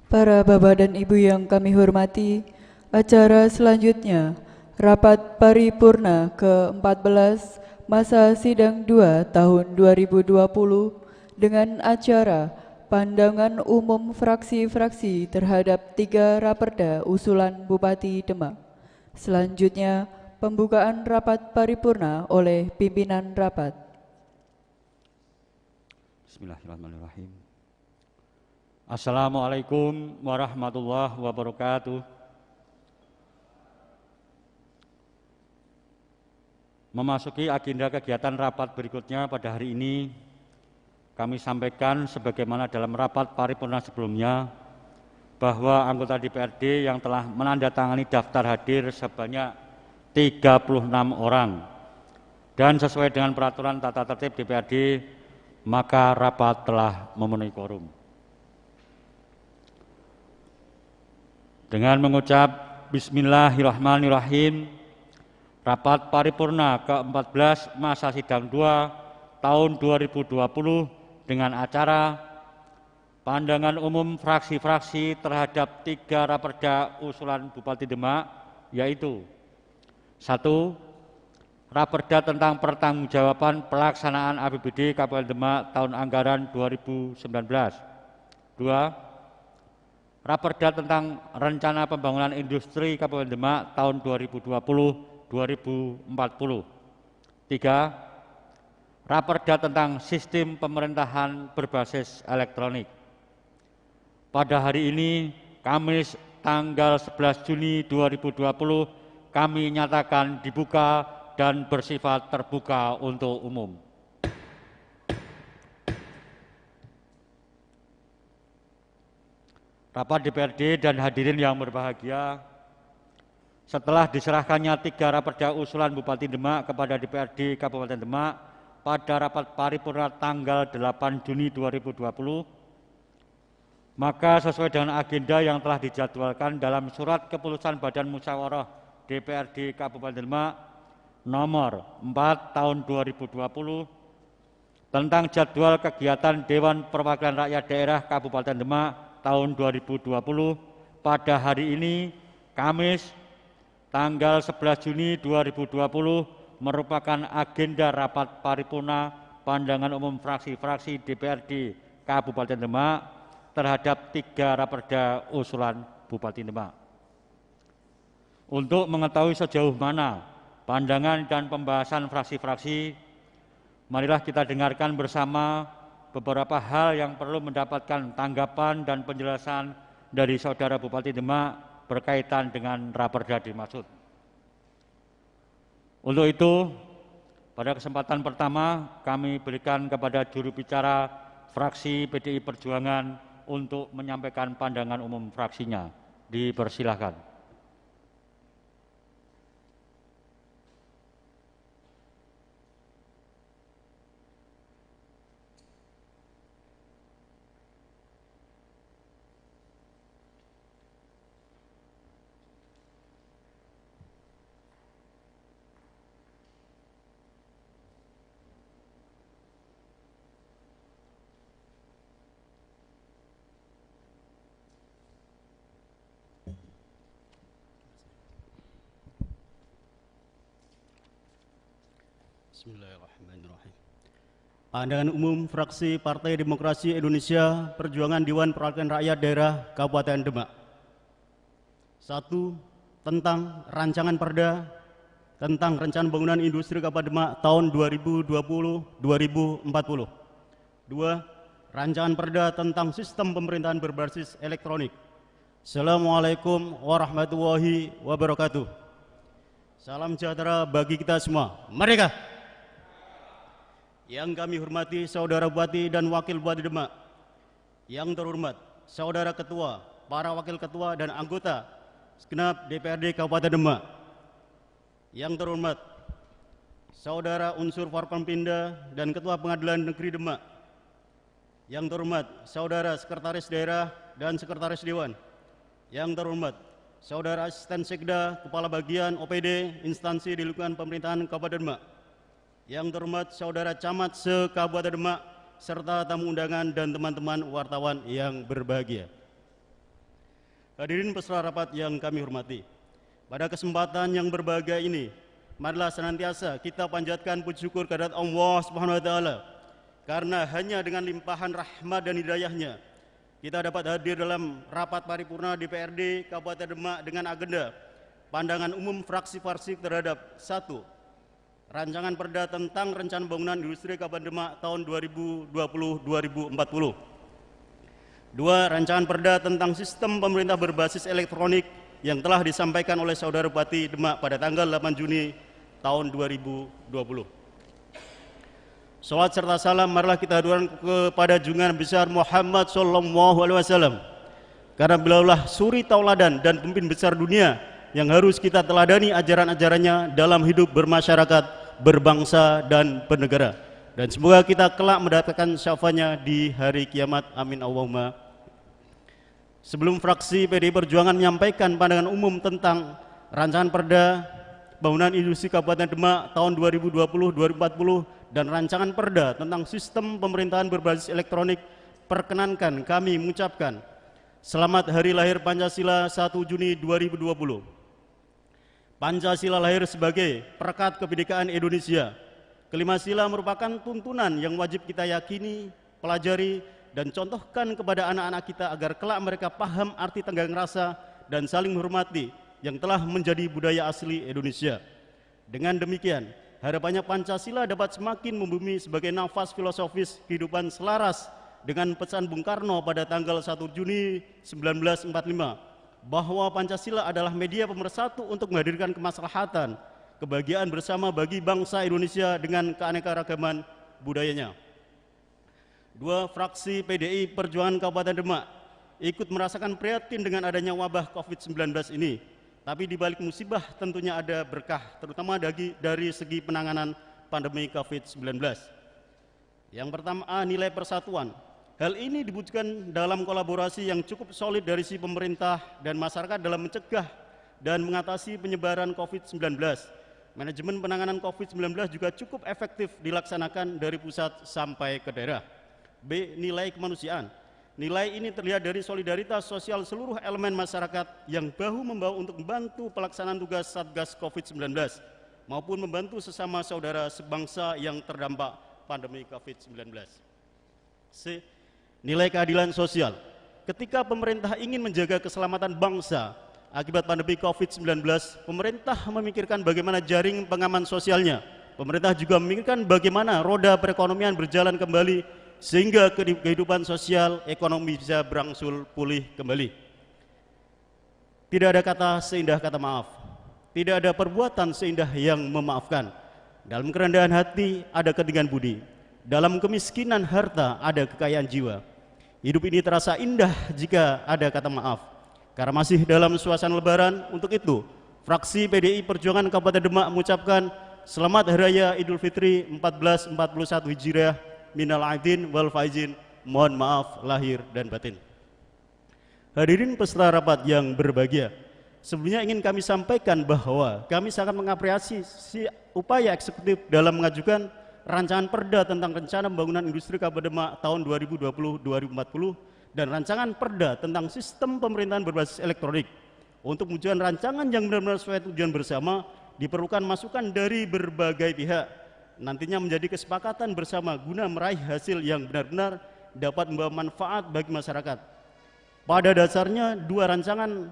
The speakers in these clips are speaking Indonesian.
Para Bapak dan Ibu yang kami hormati, acara selanjutnya, Rapat Paripurna ke-14 Masa Sidang 2 tahun 2020 dengan acara Pandangan Umum Fraksi-Fraksi terhadap 3 Raperda usulan Bupati Demak. Selanjutnya, pembukaan Rapat Paripurna oleh pimpinan rapat. Bismillahirrahmanirrahim. Assalamualaikum warahmatullahi wabarakatuh. Memasuki agenda kegiatan rapat berikutnya pada hari ini, kami sampaikan sebagaimana dalam rapat paripurna sebelumnya, bahwa anggota DPRD yang telah menandatangani daftar hadir sebanyak 36 orang. Dan sesuai dengan peraturan tata tertib DPRD, maka rapat telah memenuhi quorum. Dengan mengucap Bismillahirrahmanirrahim, Rapat Paripurna ke-14 Masa Sidang 2 tahun 2020 dengan acara Pandangan Umum Fraksi-Fraksi terhadap 3 Raperda usulan Bupati Demak, yaitu 1. Raperda tentang pertanggungjawaban pelaksanaan APBD Kabupaten Demak tahun anggaran 2019. 2. Raperda tentang Rencana Pembangunan Industri Kabupaten Demak tahun 2020-2040. 3. Raperda tentang Sistem Pemerintahan Berbasis Elektronik. Pada hari ini, Kamis tanggal 11 Juni 2020, kami nyatakan dibuka dan bersifat terbuka untuk umum. Rapat DPRD dan hadirin yang berbahagia, setelah diserahkannya 3 Raperda usulan Bupati Demak kepada DPRD Kabupaten Demak pada rapat paripurna tanggal 8 Juni 2020, maka sesuai dengan agenda yang telah dijadwalkan dalam surat keputusan Badan Musyawarah DPRD Kabupaten Demak nomor 4 tahun 2020 tentang jadwal kegiatan Dewan Perwakilan Rakyat Daerah Kabupaten Demak tahun 2020, pada hari ini, Kamis, tanggal 11 Juni 2020, merupakan agenda rapat paripurna pandangan umum fraksi-fraksi DPRD Kabupaten Demak terhadap 3 Raperda usulan Bupati Demak. Untuk mengetahui sejauh mana pandangan dan pembahasan fraksi-fraksi, marilah kita dengarkan bersama beberapa hal yang perlu mendapatkan tanggapan dan penjelasan dari Saudara Bupati Demak berkaitan dengan Raperda dimaksud. Untuk itu, pada kesempatan pertama kami berikan kepada juru bicara fraksi PDI Perjuangan untuk menyampaikan pandangan umum fraksinya. Dipersilahkan. Bismillahirrahmanirrahim. Pandangan umum fraksi Partai Demokrasi Indonesia Perjuangan Dewan Perwakilan Rakyat Daerah Kabupaten Demak. 1. Tentang rancangan perda tentang Rencana Pembangunan Industri Kabupaten Demak tahun 2020-2040. 2. Rancangan perda tentang Sistem Pemerintahan Berbasis Elektronik. Assalamualaikum warahmatullahi wabarakatuh. Salam sejahtera bagi kita semua. Merdeka! Yang kami hormati Saudara Bupati dan Wakil Bupati Demak, yang terhormat Saudara Ketua, para Wakil Ketua dan anggota segenap DPRD Kabupaten Demak, yang terhormat Saudara unsur Forkompinda dan Ketua Pengadilan Negeri Demak, yang terhormat Saudara Sekretaris Daerah dan Sekretaris Dewan, yang terhormat Saudara Asisten Sekda, Kepala Bagian OPD, instansi di lingkungan pemerintahan Kabupaten Demak, yang terhormat Saudara Camat se-Kabupaten Demak, serta tamu undangan dan teman-teman wartawan yang berbahagia. Hadirin peserta rapat yang kami hormati, pada kesempatan yang berbahagia ini, marilah senantiasa kita panjatkan puji syukur kehadirat Allah Subhanahu wa taala, karena hanya dengan limpahan rahmat dan hidayahnya kita dapat hadir dalam rapat paripurna DPRD Kabupaten Demak dengan agenda pandangan umum fraksi-fraksi terhadap 1. Rancangan Perda tentang Rencana Pembangunan Industri Kabupaten Demak tahun 2020-2040. 2. Rancangan Perda tentang Sistem Pemerintah Berbasis Elektronik yang telah disampaikan oleh Saudara Bupati Demak pada tanggal 8 Juni tahun 2020. Salawat serta salam marilah kita haturkan kepada junjungan besar Muhammad sallallahu alaihi wasallam, karena beliaulah suri tauladan dan pemimpin besar dunia yang harus kita teladani ajaran-ajarannya dalam hidup bermasyarakat, berbangsa dan bernegara. Dan semoga kita kelak mendapatkan syafaatnya di hari kiamat. Amin Allahumma. Sebelum fraksi PDI Perjuangan menyampaikan pandangan umum tentang rancangan Perda Pembangunan Industri Kabupaten Demak tahun 2020-2040 dan rancangan Perda tentang Sistem Pemerintahan Berbasis Elektronik, perkenankan kami mengucapkan selamat Hari Lahir Pancasila 1 Juni 2020. Pancasila lahir sebagai perekat kebinekaan Indonesia. Kelima sila merupakan tuntunan yang wajib kita yakini, pelajari, dan contohkan kepada anak-anak kita agar kelak mereka paham arti tenggang rasa dan saling menghormati yang telah menjadi budaya asli Indonesia. Dengan demikian, harapannya Pancasila dapat semakin membumi sebagai nafas filosofis kehidupan selaras dengan pesan Bung Karno pada tanggal 1 Juni 1945 bahwa Pancasila adalah media pemersatu untuk menghadirkan kemaslahatan, kebahagiaan bersama bagi bangsa Indonesia dengan keanekaragaman budayanya. 2. Fraksi PDI Perjuangan Kabupaten Demak ikut merasakan prihatin dengan adanya wabah COVID-19 ini. Tapi di balik musibah tentunya ada berkah, terutama dari segi penanganan pandemi COVID-19. Yang pertama, nilai persatuan. Hal ini diwujudkan dalam kolaborasi yang cukup solid dari si pemerintah dan masyarakat dalam mencegah dan mengatasi penyebaran COVID-19. Manajemen penanganan COVID-19 juga cukup efektif dilaksanakan dari pusat sampai ke daerah. B. Nilai kemanusiaan. Nilai ini terlihat dari solidaritas sosial seluruh elemen masyarakat yang bahu-membahu untuk membantu pelaksanaan tugas Satgas COVID-19 maupun membantu sesama saudara sebangsa yang terdampak pandemi COVID-19. C. Nilai keadilan sosial. Ketika pemerintah ingin menjaga keselamatan bangsa akibat pandemi COVID-19, pemerintah memikirkan bagaimana jaring pengaman sosialnya. Pemerintah juga memikirkan bagaimana roda perekonomian berjalan kembali sehingga kehidupan sosial ekonomi bisa berangsur pulih kembali. Tidak ada kata seindah kata maaf. Tidak ada perbuatan seindah yang memaafkan. Dalam kerendahan hati ada ketinggian budi. Dalam kemiskinan harta ada kekayaan jiwa. Hidup ini terasa indah jika ada kata maaf. Karena masih dalam suasana lebaran, untuk itu fraksi PDI Perjuangan Kabupaten Demak mengucapkan selamat Hari Raya Idul Fitri 1441 Hijriah, minal aidin wal faizin, mohon maaf lahir dan batin. Hadirin peserta rapat yang berbahagia, sebelumnya ingin kami sampaikan bahwa kami sangat mengapresiasi upaya eksekutif dalam mengajukan rancangan Perda tentang Rencana Pembangunan Industri Kabupaten Demak tahun 2020-2040 dan rancangan Perda tentang Sistem Pemerintahan Berbasis Elektronik. Untuk mewujudkan rancangan yang benar-benar sesuai tujuan bersama, diperlukan masukan dari berbagai pihak. Nantinya menjadi kesepakatan bersama guna meraih hasil yang benar-benar dapat membawa manfaat bagi masyarakat. Pada dasarnya, dua rancangan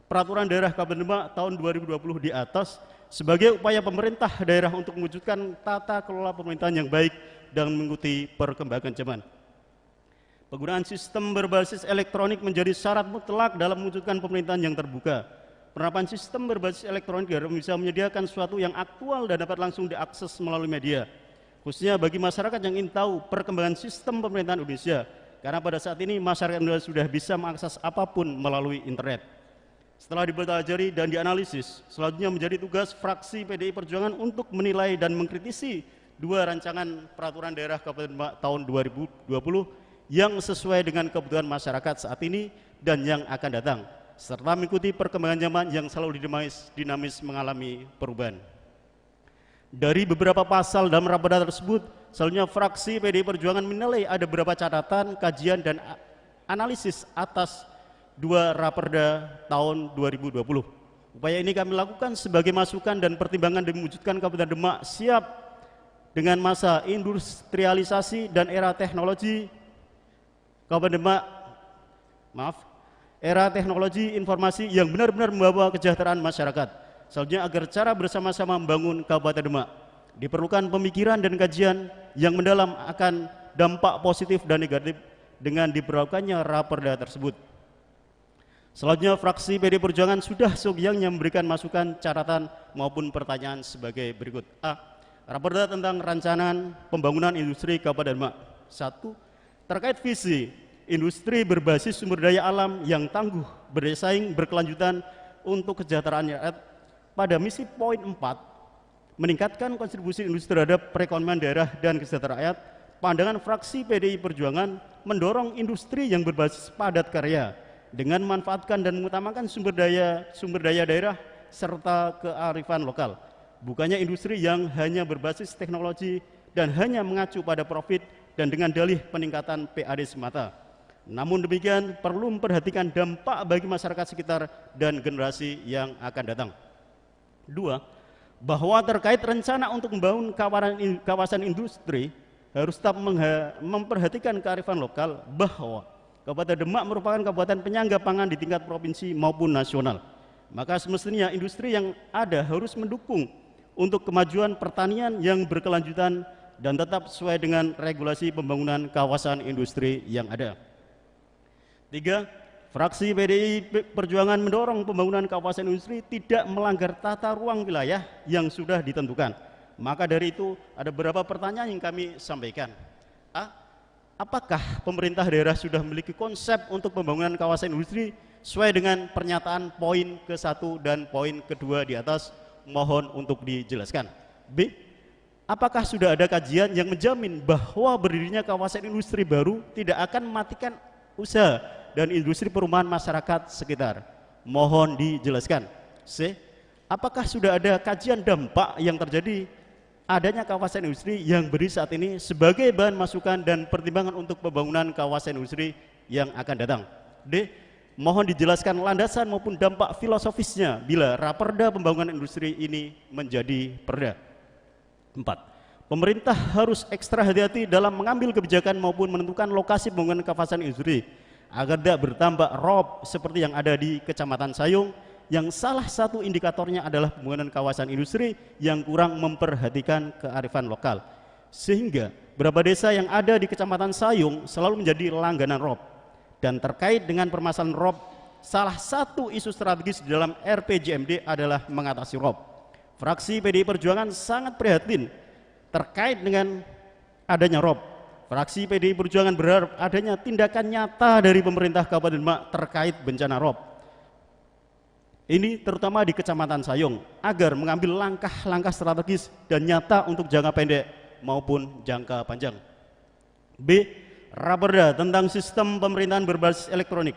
Peraturan Daerah Kabupaten Demak tahun 2020 di atas sebagai upaya pemerintah daerah untuk mewujudkan tata kelola pemerintahan yang baik dan mengikuti perkembangan zaman. Penggunaan sistem berbasis elektronik menjadi syarat mutlak dalam mewujudkan pemerintahan yang terbuka. Penerapan sistem berbasis elektronik bisa menyediakan sesuatu yang aktual dan dapat langsung diakses melalui media, khususnya bagi masyarakat yang ingin tahu perkembangan sistem pemerintahan Indonesia, karena pada saat ini masyarakat Indonesia sudah bisa mengakses apapun melalui internet. Setelah dipelajari dan dianalisis, selanjutnya menjadi tugas fraksi PDI Perjuangan untuk menilai dan mengkritisi dua rancangan Peraturan Daerah Kabupaten Demak tahun 2020 yang sesuai dengan kebutuhan masyarakat saat ini dan yang akan datang, serta mengikuti perkembangan zaman yang selalu dinamis mengalami perubahan. Dari beberapa pasal dalam raperda tersebut, selanjutnya fraksi PDI Perjuangan menilai ada beberapa catatan, kajian, dan analisis atas 2 Raperda tahun 2020. Upaya ini kami lakukan sebagai masukan dan pertimbangan demi mewujudkan Kabupaten Demak siap dengan masa industrialisasi dan era teknologi Kabupaten Demak, era teknologi informasi yang benar-benar membawa kesejahteraan masyarakat. Selanjutnya, agar cara bersama-sama membangun Kabupaten Demak, diperlukan pemikiran dan kajian yang mendalam akan dampak positif dan negatif dengan diberlakukannya Raperda tersebut. Selanjutnya, fraksi PD Perjuangan sudah seyogyanya memberikan masukan, catatan maupun pertanyaan sebagai berikut. A. Raperda tentang rancangan pembangunan industri Kabupaten Demak. 1. Terkait visi industri berbasis sumber daya alam yang tangguh, bersaing, berkelanjutan untuk kesejahteraan rakyat. Pada misi poin 4, meningkatkan kontribusi industri terhadap perekonomian daerah dan kesejahteraan rakyat, pandangan fraksi PDI Perjuangan mendorong industri yang berbasis padat karya dengan memanfaatkan dan mengutamakan sumber daya daerah serta kearifan lokal. Bukannya industri yang hanya berbasis teknologi dan hanya mengacu pada profit dan dengan dalih peningkatan PAD semata. Namun demikian, perlu memperhatikan dampak bagi masyarakat sekitar dan generasi yang akan datang. 2. Bahwa terkait rencana untuk membangun kawasan industri harus tetap memperhatikan kearifan lokal, bahwa Kabupaten Demak merupakan kabupaten penyangga pangan di tingkat provinsi maupun nasional. Maka semestinya industri yang ada harus mendukung untuk kemajuan pertanian yang berkelanjutan dan tetap sesuai dengan regulasi pembangunan kawasan industri yang ada. 3. Fraksi PDI Perjuangan mendorong pembangunan kawasan industri tidak melanggar tata ruang wilayah yang sudah ditentukan. Maka dari itu ada beberapa pertanyaan yang kami sampaikan. A. Apakah pemerintah daerah sudah memiliki konsep untuk pembangunan kawasan industri sesuai dengan pernyataan poin ke-1 dan poin ke-2 di atas? Mohon untuk dijelaskan. B. Apakah sudah ada kajian yang menjamin bahwa berdirinya kawasan industri baru tidak akan mematikan usaha dan industri perumahan masyarakat sekitar? Mohon dijelaskan. C. Apakah sudah ada kajian dampak yang terjadi adanya kawasan industri yang berdiri saat ini sebagai bahan masukan dan pertimbangan untuk pembangunan kawasan industri yang akan datang? D. Mohon dijelaskan landasan maupun dampak filosofisnya bila Raperda pembangunan industri ini menjadi perda. 4. Pemerintah harus ekstra hati-hati dalam mengambil kebijakan maupun menentukan lokasi pembangunan kawasan industri agar tidak bertambah rob seperti yang ada di Kecamatan Sayung, yang salah satu indikatornya adalah pembangunan kawasan industri yang kurang memperhatikan kearifan lokal, sehingga beberapa desa yang ada di Kecamatan Sayung selalu menjadi langganan rob. Dan terkait dengan permasalahan rob, salah satu isu strategis di dalam RPJMD adalah mengatasi rob. Fraksi PDI Perjuangan sangat prihatin terkait dengan adanya rob. Fraksi PDI Perjuangan berharap adanya tindakan nyata dari pemerintah Kabupaten Demak terkait bencana rob ini, terutama di Kecamatan Sayung, agar mengambil langkah-langkah strategis dan nyata untuk jangka pendek maupun jangka panjang. B. Raperda tentang sistem pemerintahan berbasis elektronik.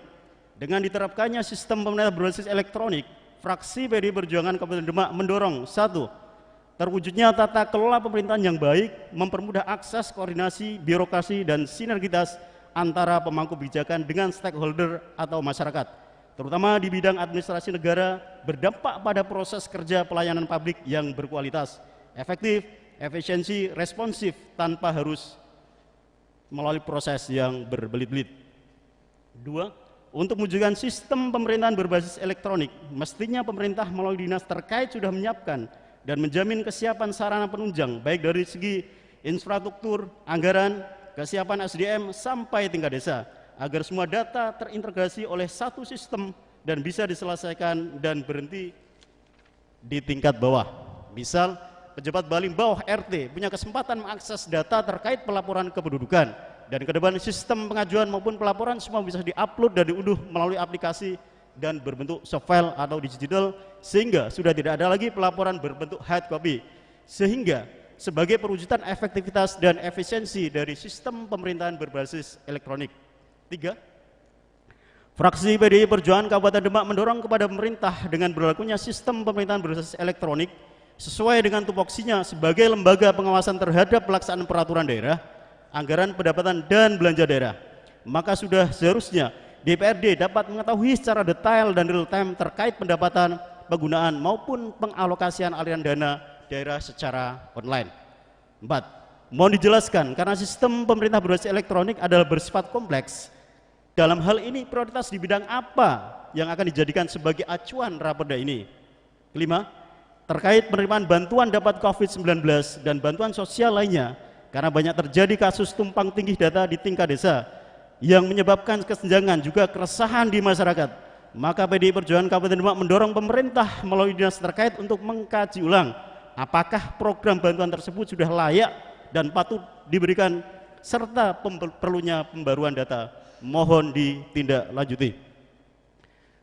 Dengan diterapkannya sistem pemerintahan berbasis elektronik, fraksi PDI Perjuangan Kabupaten Demak mendorong 1. Terwujudnya tata kelola pemerintahan yang baik, mempermudah akses, koordinasi, birokrasi, dan sinergitas antara pemangku kebijakan dengan stakeholder atau masyarakat, terutama di bidang administrasi negara, berdampak pada proses kerja pelayanan publik yang berkualitas, efektif, efisiensi, responsif, tanpa harus melalui proses yang berbelit-belit. 2. Untuk mewujudkan sistem pemerintahan berbasis elektronik, mestinya pemerintah melalui dinas terkait sudah menyiapkan dan menjamin kesiapan sarana penunjang, baik dari segi infrastruktur, anggaran, kesiapan SDM, sampai tingkat desa, agar semua data terintegrasi oleh satu sistem dan bisa diselesaikan dan berhenti di tingkat bawah. Misal, pejabat paling bawah RT punya kesempatan mengakses data terkait pelaporan kependudukan, dan ke depan sistem pengajuan maupun pelaporan semua bisa diupload dan diunduh melalui aplikasi dan berbentuk soft file atau digital, sehingga sudah tidak ada lagi pelaporan berbentuk hard copy, sehingga sebagai perwujudan efektivitas dan efisiensi dari sistem pemerintahan berbasis elektronik. 3. Fraksi PDI Perjuangan Kabupaten Demak mendorong kepada pemerintah dengan berlakunya sistem pemerintahan berbasis elektronik sesuai dengan tupoksinya sebagai lembaga pengawasan terhadap pelaksanaan peraturan daerah, anggaran, pendapatan, dan belanja daerah. Maka sudah seharusnya DPRD dapat mengetahui secara detail dan real time terkait pendapatan, penggunaan maupun pengalokasian aliran dana daerah secara online. 4. Mohon dijelaskan karena sistem pemerintah berbasis elektronik adalah bersifat kompleks. Dalam hal ini prioritas di bidang apa yang akan dijadikan sebagai acuan raperda ini? Kelima, terkait penerimaan bantuan dapat COVID-19 dan bantuan sosial lainnya, karena banyak terjadi kasus tumpang tindih data di tingkat desa yang menyebabkan kesenjangan juga keresahan di masyarakat, maka PDI Perjuangan Kabupaten Demak mendorong pemerintah melalui dinas terkait untuk mengkaji ulang apakah program bantuan tersebut sudah layak dan patut diberikan serta perlunya pembaruan data. Mohon ditindaklanjuti.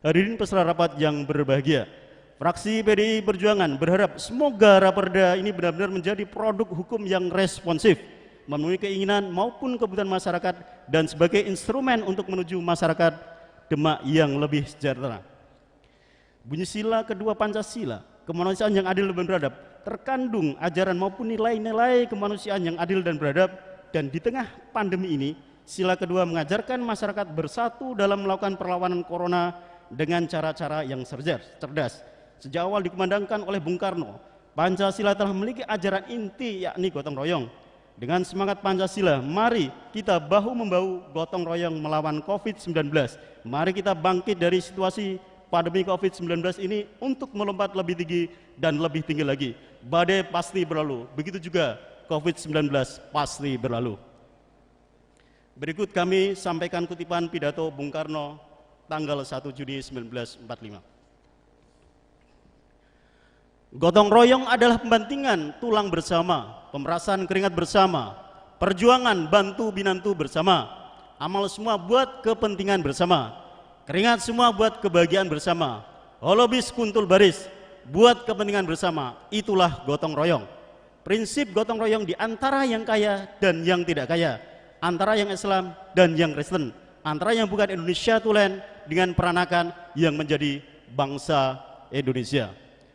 Hadirin peserta rapat yang berbahagia, fraksi PDI Perjuangan berharap semoga raperda ini benar-benar menjadi produk hukum yang responsif, memenuhi keinginan maupun kebutuhan masyarakat dan sebagai instrumen untuk menuju masyarakat Demak yang lebih sejahtera. Bunyi sila kedua Pancasila, kemanusiaan yang adil dan beradab, terkandung ajaran maupun nilai-nilai kemanusiaan yang adil dan beradab, dan di tengah pandemi ini, sila kedua mengajarkan masyarakat bersatu dalam melakukan perlawanan corona dengan cara-cara yang cerdas. Sejak awal dikumandangkan oleh Bung Karno, Pancasila telah memiliki ajaran inti yakni gotong royong. Dengan semangat Pancasila, mari kita bahu-membahu gotong royong melawan COVID-19. Mari kita bangkit dari situasi pandemi COVID-19 ini untuk melompat lebih tinggi dan lebih tinggi lagi. Badai pasti berlalu, begitu juga COVID-19 pasti berlalu. Berikut kami sampaikan kutipan pidato Bung Karno tanggal 1 Juni 1945. Gotong royong adalah pembantingan tulang bersama, pemerasan keringat bersama, perjuangan bantu binantu bersama, amal semua buat kepentingan bersama, keringat semua buat kebahagiaan bersama, holobis kuntul baris buat kepentingan bersama. Itulah gotong royong. Prinsip gotong royong di antara yang kaya dan yang tidak kaya, antara yang Islam dan yang Kristen, antara yang bukan Indonesia Tulen dengan peranakan yang menjadi bangsa Indonesia.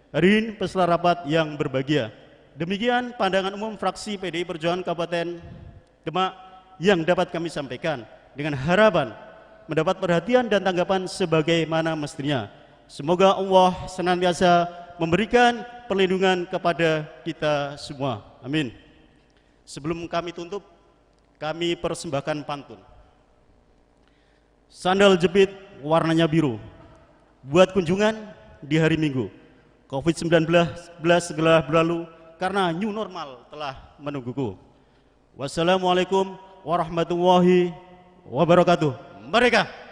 Hadirin peserta rapat yang berbahagia, demikian pandangan umum fraksi PDI Perjuangan Kabupaten Demak yang dapat kami sampaikan, dengan harapan mendapat perhatian dan tanggapan sebagaimana mestinya. Semoga Allah senantiasa memberikan perlindungan kepada kita semua. Amin. Sebelum kami tutup, kami persembahkan pantun. Sandal jepit warnanya biru, buat kunjungan di hari Minggu. COVID-19 segera berlalu karena new normal telah menungguku. Wassalamualaikum warahmatullahi wabarakatuh. Merdeka!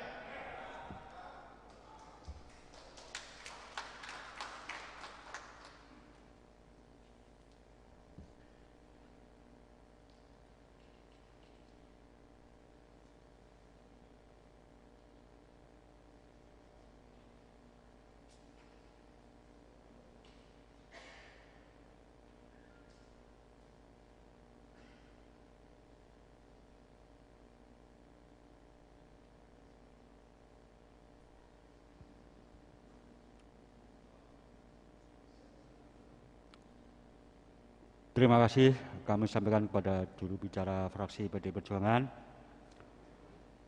Terima kasih kami sampaikan kepada juru bicara fraksi PDI Perjuangan.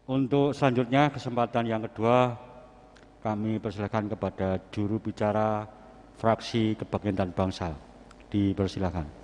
Untuk selanjutnya kesempatan yang kedua kami persilakan kepada juru bicara fraksi Kebangkitan Bangsa. Dipersilakan.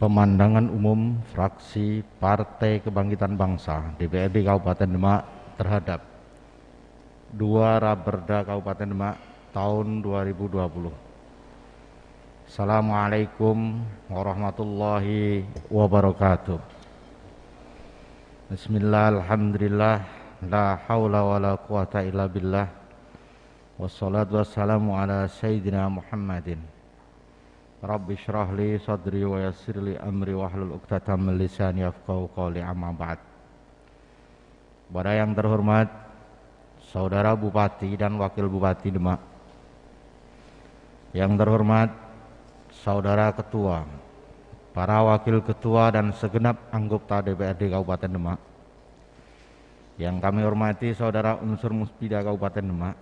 Pemandangan umum fraksi Partai Kebangkitan Bangsa DPRD Kabupaten Demak terhadap 2 Raperda Kabupaten Demak tahun 2020. Assalamualaikum warahmatullahi wabarakatuh. Bismillah, alhamdulillah, la haula wa la quwata illa billah, wassalatu wassalamu ala sayyidina Muhammadin. Rabbi syrah li sadri wa yassir li amri wahlul 'uqdatam min lisani yafqahu qawli, amma ba'd. kepada yang terhormat Saudara Bupati dan Wakil Bupati Demak, yang terhormat Saudara Ketua, para Wakil Ketua dan segenap anggota DPRD Kabupaten Demak, yang kami hormati Saudara Unsur Muspida Kabupaten Demak,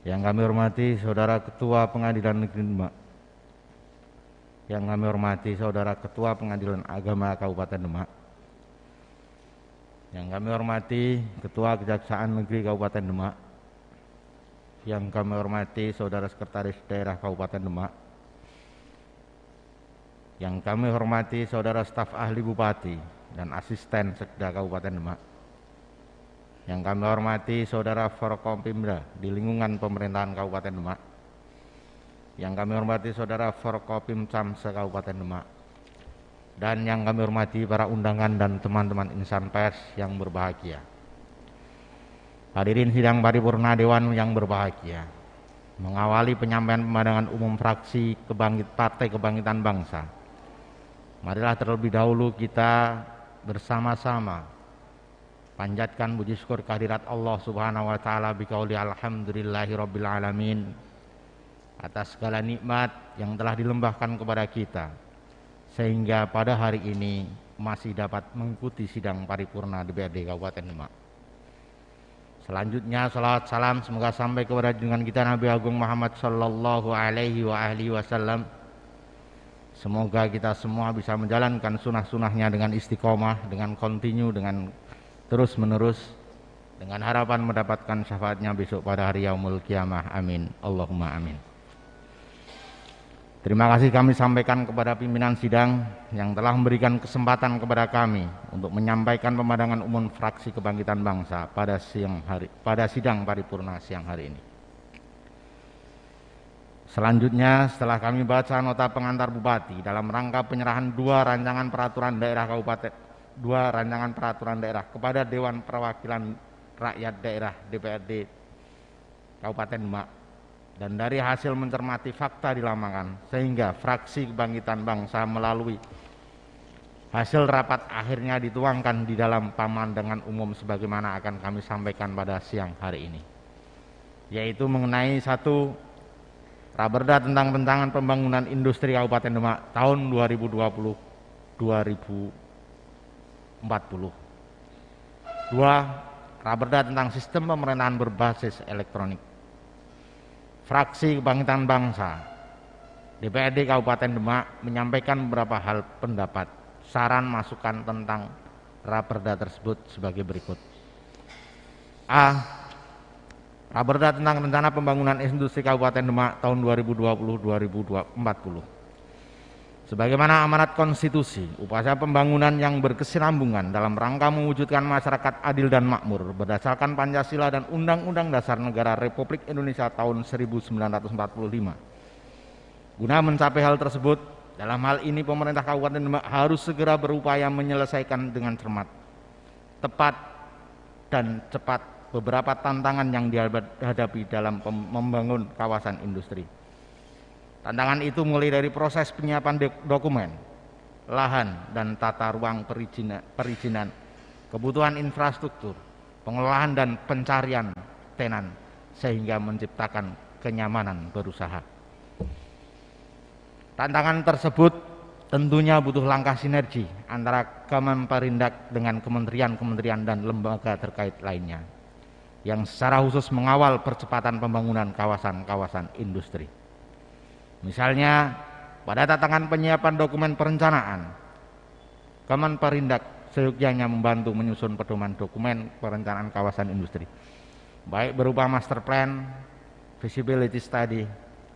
yang kami hormati Saudara Ketua Pengadilan Negeri Demak, yang kami hormati Saudara Ketua Pengadilan Agama Kabupaten Demak, yang kami hormati Ketua Kejaksaan Negeri Kabupaten Demak, yang kami hormati Saudara Sekretaris Daerah Kabupaten Demak, yang kami hormati Saudara Staf Ahli Bupati dan Asisten Sekda Kabupaten Demak, yang kami hormati Saudara Forkopimda di lingkungan pemerintahan Kabupaten Demak, yang kami hormati Saudara Forkopim Camse Kabupaten Demak, dan yang kami hormati para undangan dan teman-teman insan pers yang berbahagia. Hadirin sidang paripurna Dewan yang berbahagia, mengawali penyampaian pemandangan umum fraksi Partai Kebangkitan Bangsa, marilah terlebih dahulu kita bersama-sama panjatkan puji syukur kehadirat Allah Subhanahu wa taala biqauli alhamdulillahirabbil alamin atas segala nikmat yang telah dilimpahkan kepada kita, sehingga pada hari ini masih dapat mengikuti sidang paripurna DPRD Kabupaten Demak. Selanjutnya salawat salam semoga sampai kepada junjungan kita Nabi Agung Muhammad sallallahu alaihi wasallam. Semoga kita semua bisa menjalankan sunnah-sunnahnya dengan istiqomah, dengan kontinu, dengan terus menerus, dengan harapan mendapatkan syafaatnya besok pada hari yaumul kiamah. Amin. Allahumma amin. Terima kasih kami sampaikan kepada pimpinan sidang yang telah memberikan kesempatan kepada kami untuk menyampaikan pemandangan umum fraksi Kebangkitan Bangsa pada sidang paripurna siang hari ini. Selanjutnya, setelah kami baca nota pengantar Bupati dalam rangka penyerahan dua rancangan peraturan daerah kepada Dewan Perwakilan Rakyat Daerah DPRD Kabupaten Demak, dan dari hasil mencermati fakta di lapangan, sehingga fraksi Kebangkitan Bangsa melalui hasil rapat akhirnya dituangkan di dalam pemandangan umum sebagaimana akan kami sampaikan pada siang hari ini, yaitu mengenai satu Raperda tentang Rencangan Pembangunan Industri Kabupaten Demak tahun 2020-2040. Dua, Raperda tentang Sistem Pemerintahan Berbasis Elektronik. Fraksi Kebangkitan Bangsa DPRD Kabupaten Demak menyampaikan beberapa hal pendapat, saran, masukan tentang Raperda tersebut sebagai berikut. A. Raperda tentang Rencana Pembangunan Industri Kabupaten Demak tahun 2020-2040. Sebagaimana amanat konstitusi, upaya pembangunan yang berkesinambungan dalam rangka mewujudkan masyarakat adil dan makmur berdasarkan Pancasila dan Undang-Undang Dasar Negara Republik Indonesia tahun 1945. Guna mencapai hal tersebut, dalam hal ini pemerintah Kabupaten Demak harus segera berupaya menyelesaikan dengan cermat, tepat, dan cepat beberapa tantangan yang dihadapi dalam membangun kawasan industri. Tantangan itu mulai dari proses penyiapan dokumen, lahan dan tata ruang perizinan, kebutuhan infrastruktur, pengelolaan dan pencarian tenan, sehingga menciptakan kenyamanan berusaha. Tantangan tersebut tentunya butuh langkah sinergi antara Kemenperindak dengan kementerian-kementerian dan lembaga terkait lainnya, yang secara khusus mengawal percepatan pembangunan kawasan-kawasan industri. Misalnya, pada tantangan penyiapan dokumen perencanaan, Kemenperindak seyogyanya membantu menyusun pedoman dokumen perencanaan kawasan industri, baik berupa master plan, feasibility study,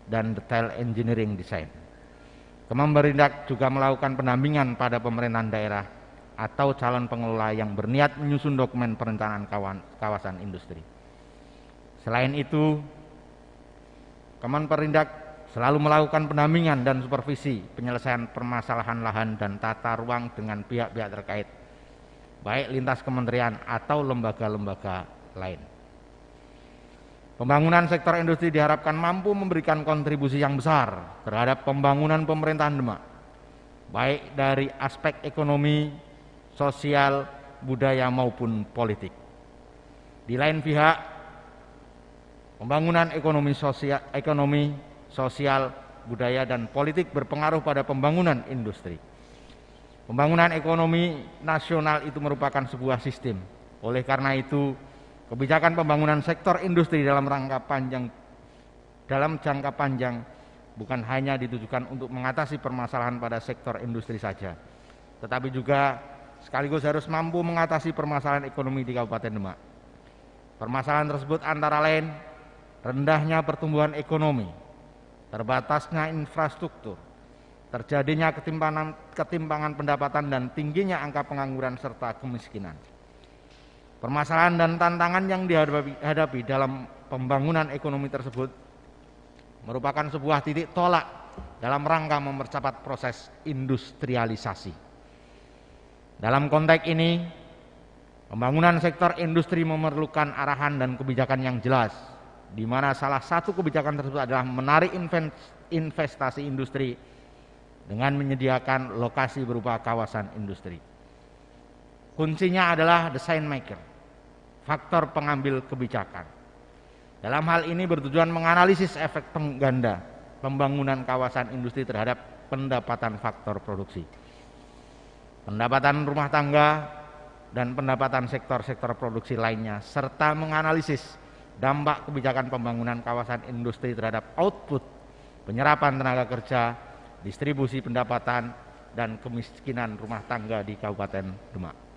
dan detail engineering design. Kemenperindak juga melakukan pendampingan pada pemerintahan daerah atau calon pengelola yang berniat menyusun dokumen perencanaan kawasan industri. Selain itu, Kemenperindak selalu melakukan pendampingan dan supervisi penyelesaian permasalahan lahan dan tata ruang dengan pihak-pihak terkait, baik lintas kementerian atau lembaga-lembaga lain. Pembangunan sektor industri diharapkan mampu memberikan kontribusi yang besar terhadap pembangunan pemerintahan Demak, baik dari aspek ekonomi, sosial, budaya maupun politik. Di lain pihak, pembangunan ekonomi sosial, budaya dan politik berpengaruh pada pembangunan industri. Pembangunan ekonomi nasional itu merupakan sebuah sistem. Oleh karena itu, kebijakan pembangunan sektor industri dalam jangka panjang bukan hanya ditujukan untuk mengatasi permasalahan pada sektor industri saja, tetapi juga sekaligus harus mampu mengatasi permasalahan ekonomi di Kabupaten Demak. Permasalahan tersebut antara lain rendahnya pertumbuhan ekonomi, terbatasnya infrastruktur, terjadinya ketimpangan pendapatan dan tingginya angka pengangguran serta kemiskinan. Permasalahan dan tantangan yang dihadapi dalam pembangunan ekonomi tersebut merupakan sebuah titik tolak dalam rangka mempercepat proses industrialisasi. Dalam konteks ini, pembangunan sektor industri memerlukan arahan dan kebijakan yang jelas, di mana salah satu kebijakan tersebut adalah menarik investasi industri dengan menyediakan lokasi berupa kawasan industri. Kuncinya adalah design maker, faktor pengambil kebijakan. Dalam hal ini bertujuan menganalisis efek pengganda pembangunan kawasan industri terhadap pendapatan faktor produksi, pendapatan rumah tangga, dan pendapatan sektor-sektor produksi lainnya, serta menganalisis dampak kebijakan pembangunan kawasan industri terhadap output, penyerapan tenaga kerja, distribusi pendapatan, dan kemiskinan rumah tangga di Kabupaten Demak.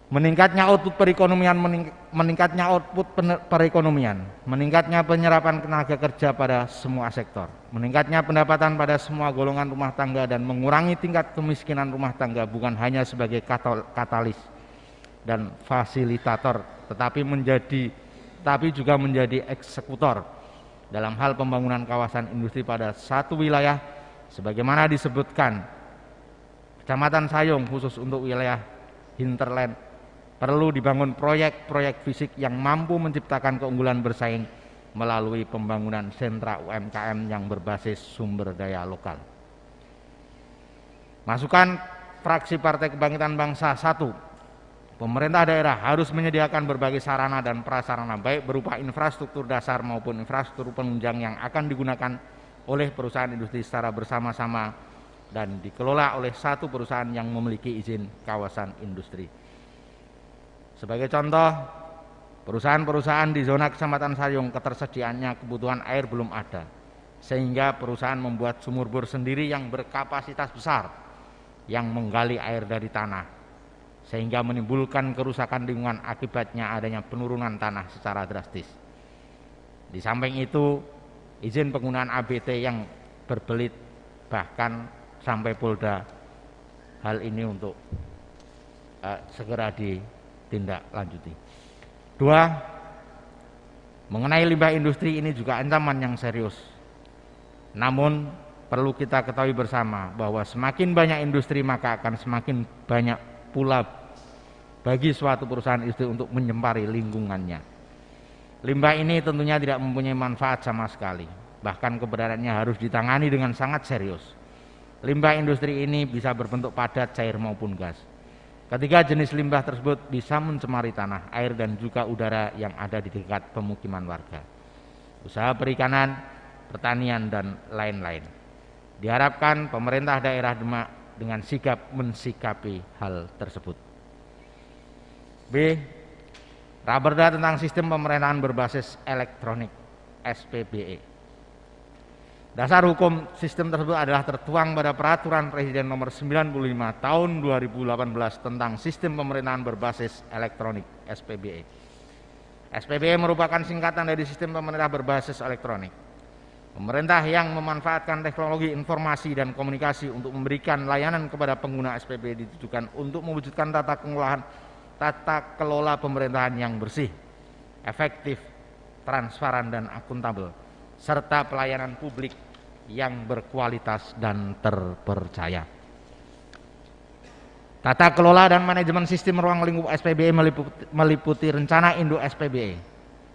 Meningkatnya output perekonomian, meningkatnya penyerapan tenaga kerja pada semua sektor, meningkatnya pendapatan pada semua golongan rumah tangga, dan mengurangi tingkat kemiskinan rumah tangga bukan hanya sebagai katalis dan fasilitator, tetapi juga menjadi eksekutor dalam hal pembangunan kawasan industri pada satu wilayah, sebagaimana disebutkan Kecamatan Sayung khusus untuk wilayah hinterland. Perlu dibangun proyek-proyek fisik yang mampu menciptakan keunggulan bersaing melalui pembangunan sentra UMKM yang berbasis sumber daya lokal. Masukan fraksi Partai Kebangkitan Bangsa 1, pemerintah daerah harus menyediakan berbagai sarana dan prasarana baik berupa infrastruktur dasar maupun infrastruktur penunjang yang akan digunakan oleh perusahaan industri secara bersama-sama dan dikelola oleh satu perusahaan yang memiliki izin kawasan industri. Sebagai contoh, perusahaan-perusahaan di zona Kecamatan Sayung ketersediaannya kebutuhan air belum ada, sehingga perusahaan membuat sumur bor sendiri yang berkapasitas besar yang menggali air dari tanah, sehingga menimbulkan kerusakan lingkungan akibatnya adanya penurunan tanah secara drastis. Di samping itu, izin penggunaan ABT yang berbelit bahkan sampai Polda hal ini untuk segera tindak lanjuti. 2, mengenai limbah industri ini juga ancaman yang serius. Namun perlu kita ketahui bersama bahwa semakin banyak industri maka akan semakin banyak pula bagi suatu perusahaan industri untuk menyempari lingkungannya. Limbah ini tentunya tidak mempunyai manfaat sama sekali, bahkan keberadaannya harus ditangani dengan sangat serius. Limbah industri ini bisa berbentuk padat, cair maupun gas. Ketiga jenis limbah tersebut bisa mencemari tanah, air, dan juga udara yang ada di dekat pemukiman warga, usaha perikanan, pertanian, dan lain-lain. Diharapkan pemerintah daerah Demak dengan sigap mensikapi hal tersebut. B. Raperda tentang sistem pemerintahan berbasis elektronik (SPBE). Dasar hukum sistem tersebut adalah tertuang pada Peraturan Presiden Nomor 95 Tahun 2018 tentang Sistem Pemerintahan Berbasis Elektronik (SPBE). SPBE merupakan singkatan dari Sistem Pemerintah Berbasis Elektronik. Pemerintah yang memanfaatkan teknologi informasi dan komunikasi untuk memberikan layanan kepada pengguna SPBE ditujukan untuk mewujudkan tata kelola pemerintahan yang bersih, efektif, transparan, dan akuntabel, serta pelayanan publik yang berkualitas dan terpercaya. Tata kelola dan manajemen sistem ruang lingkup SPBE meliputi rencana induk SPBE,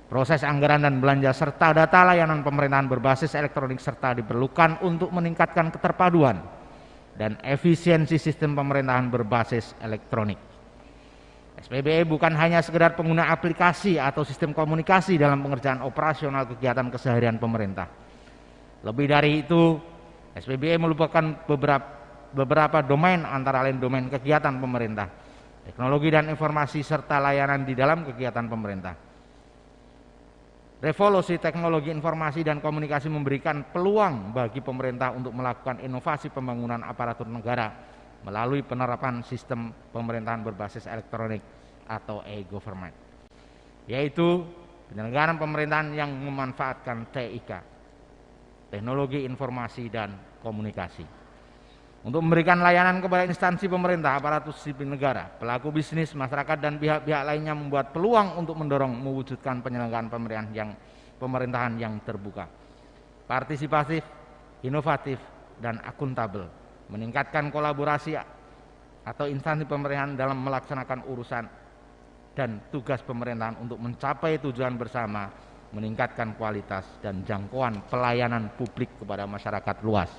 proses anggaran dan belanja, serta data layanan pemerintahan berbasis elektronik, serta diperlukan untuk meningkatkan keterpaduan dan efisiensi sistem pemerintahan berbasis elektronik. SPBE bukan hanya sekedar pengguna aplikasi atau sistem komunikasi dalam pengerjaan operasional kegiatan keseharian pemerintah. Lebih dari itu, SPBE merupakan beberapa domain, antara lain domain kegiatan pemerintah, teknologi dan informasi, serta layanan di dalam kegiatan pemerintah. Revolusi teknologi informasi dan komunikasi memberikan peluang bagi pemerintah untuk melakukan inovasi pembangunan aparatur negara melalui penerapan sistem pemerintahan berbasis elektronik atau e-government, yaitu penyelenggaraan pemerintahan yang memanfaatkan TIK, teknologi informasi dan komunikasi, untuk memberikan layanan kepada instansi pemerintah, aparatur sipil negara, pelaku bisnis, masyarakat, dan pihak-pihak lainnya, membuat peluang untuk mendorong mewujudkan penyelenggaraan pemerintahan yang terbuka, partisipatif, inovatif, dan akuntabel, meningkatkan kolaborasi atau instansi pemerintahan dalam melaksanakan urusan dan tugas pemerintahan untuk mencapai tujuan bersama, meningkatkan kualitas dan jangkauan pelayanan publik kepada masyarakat luas,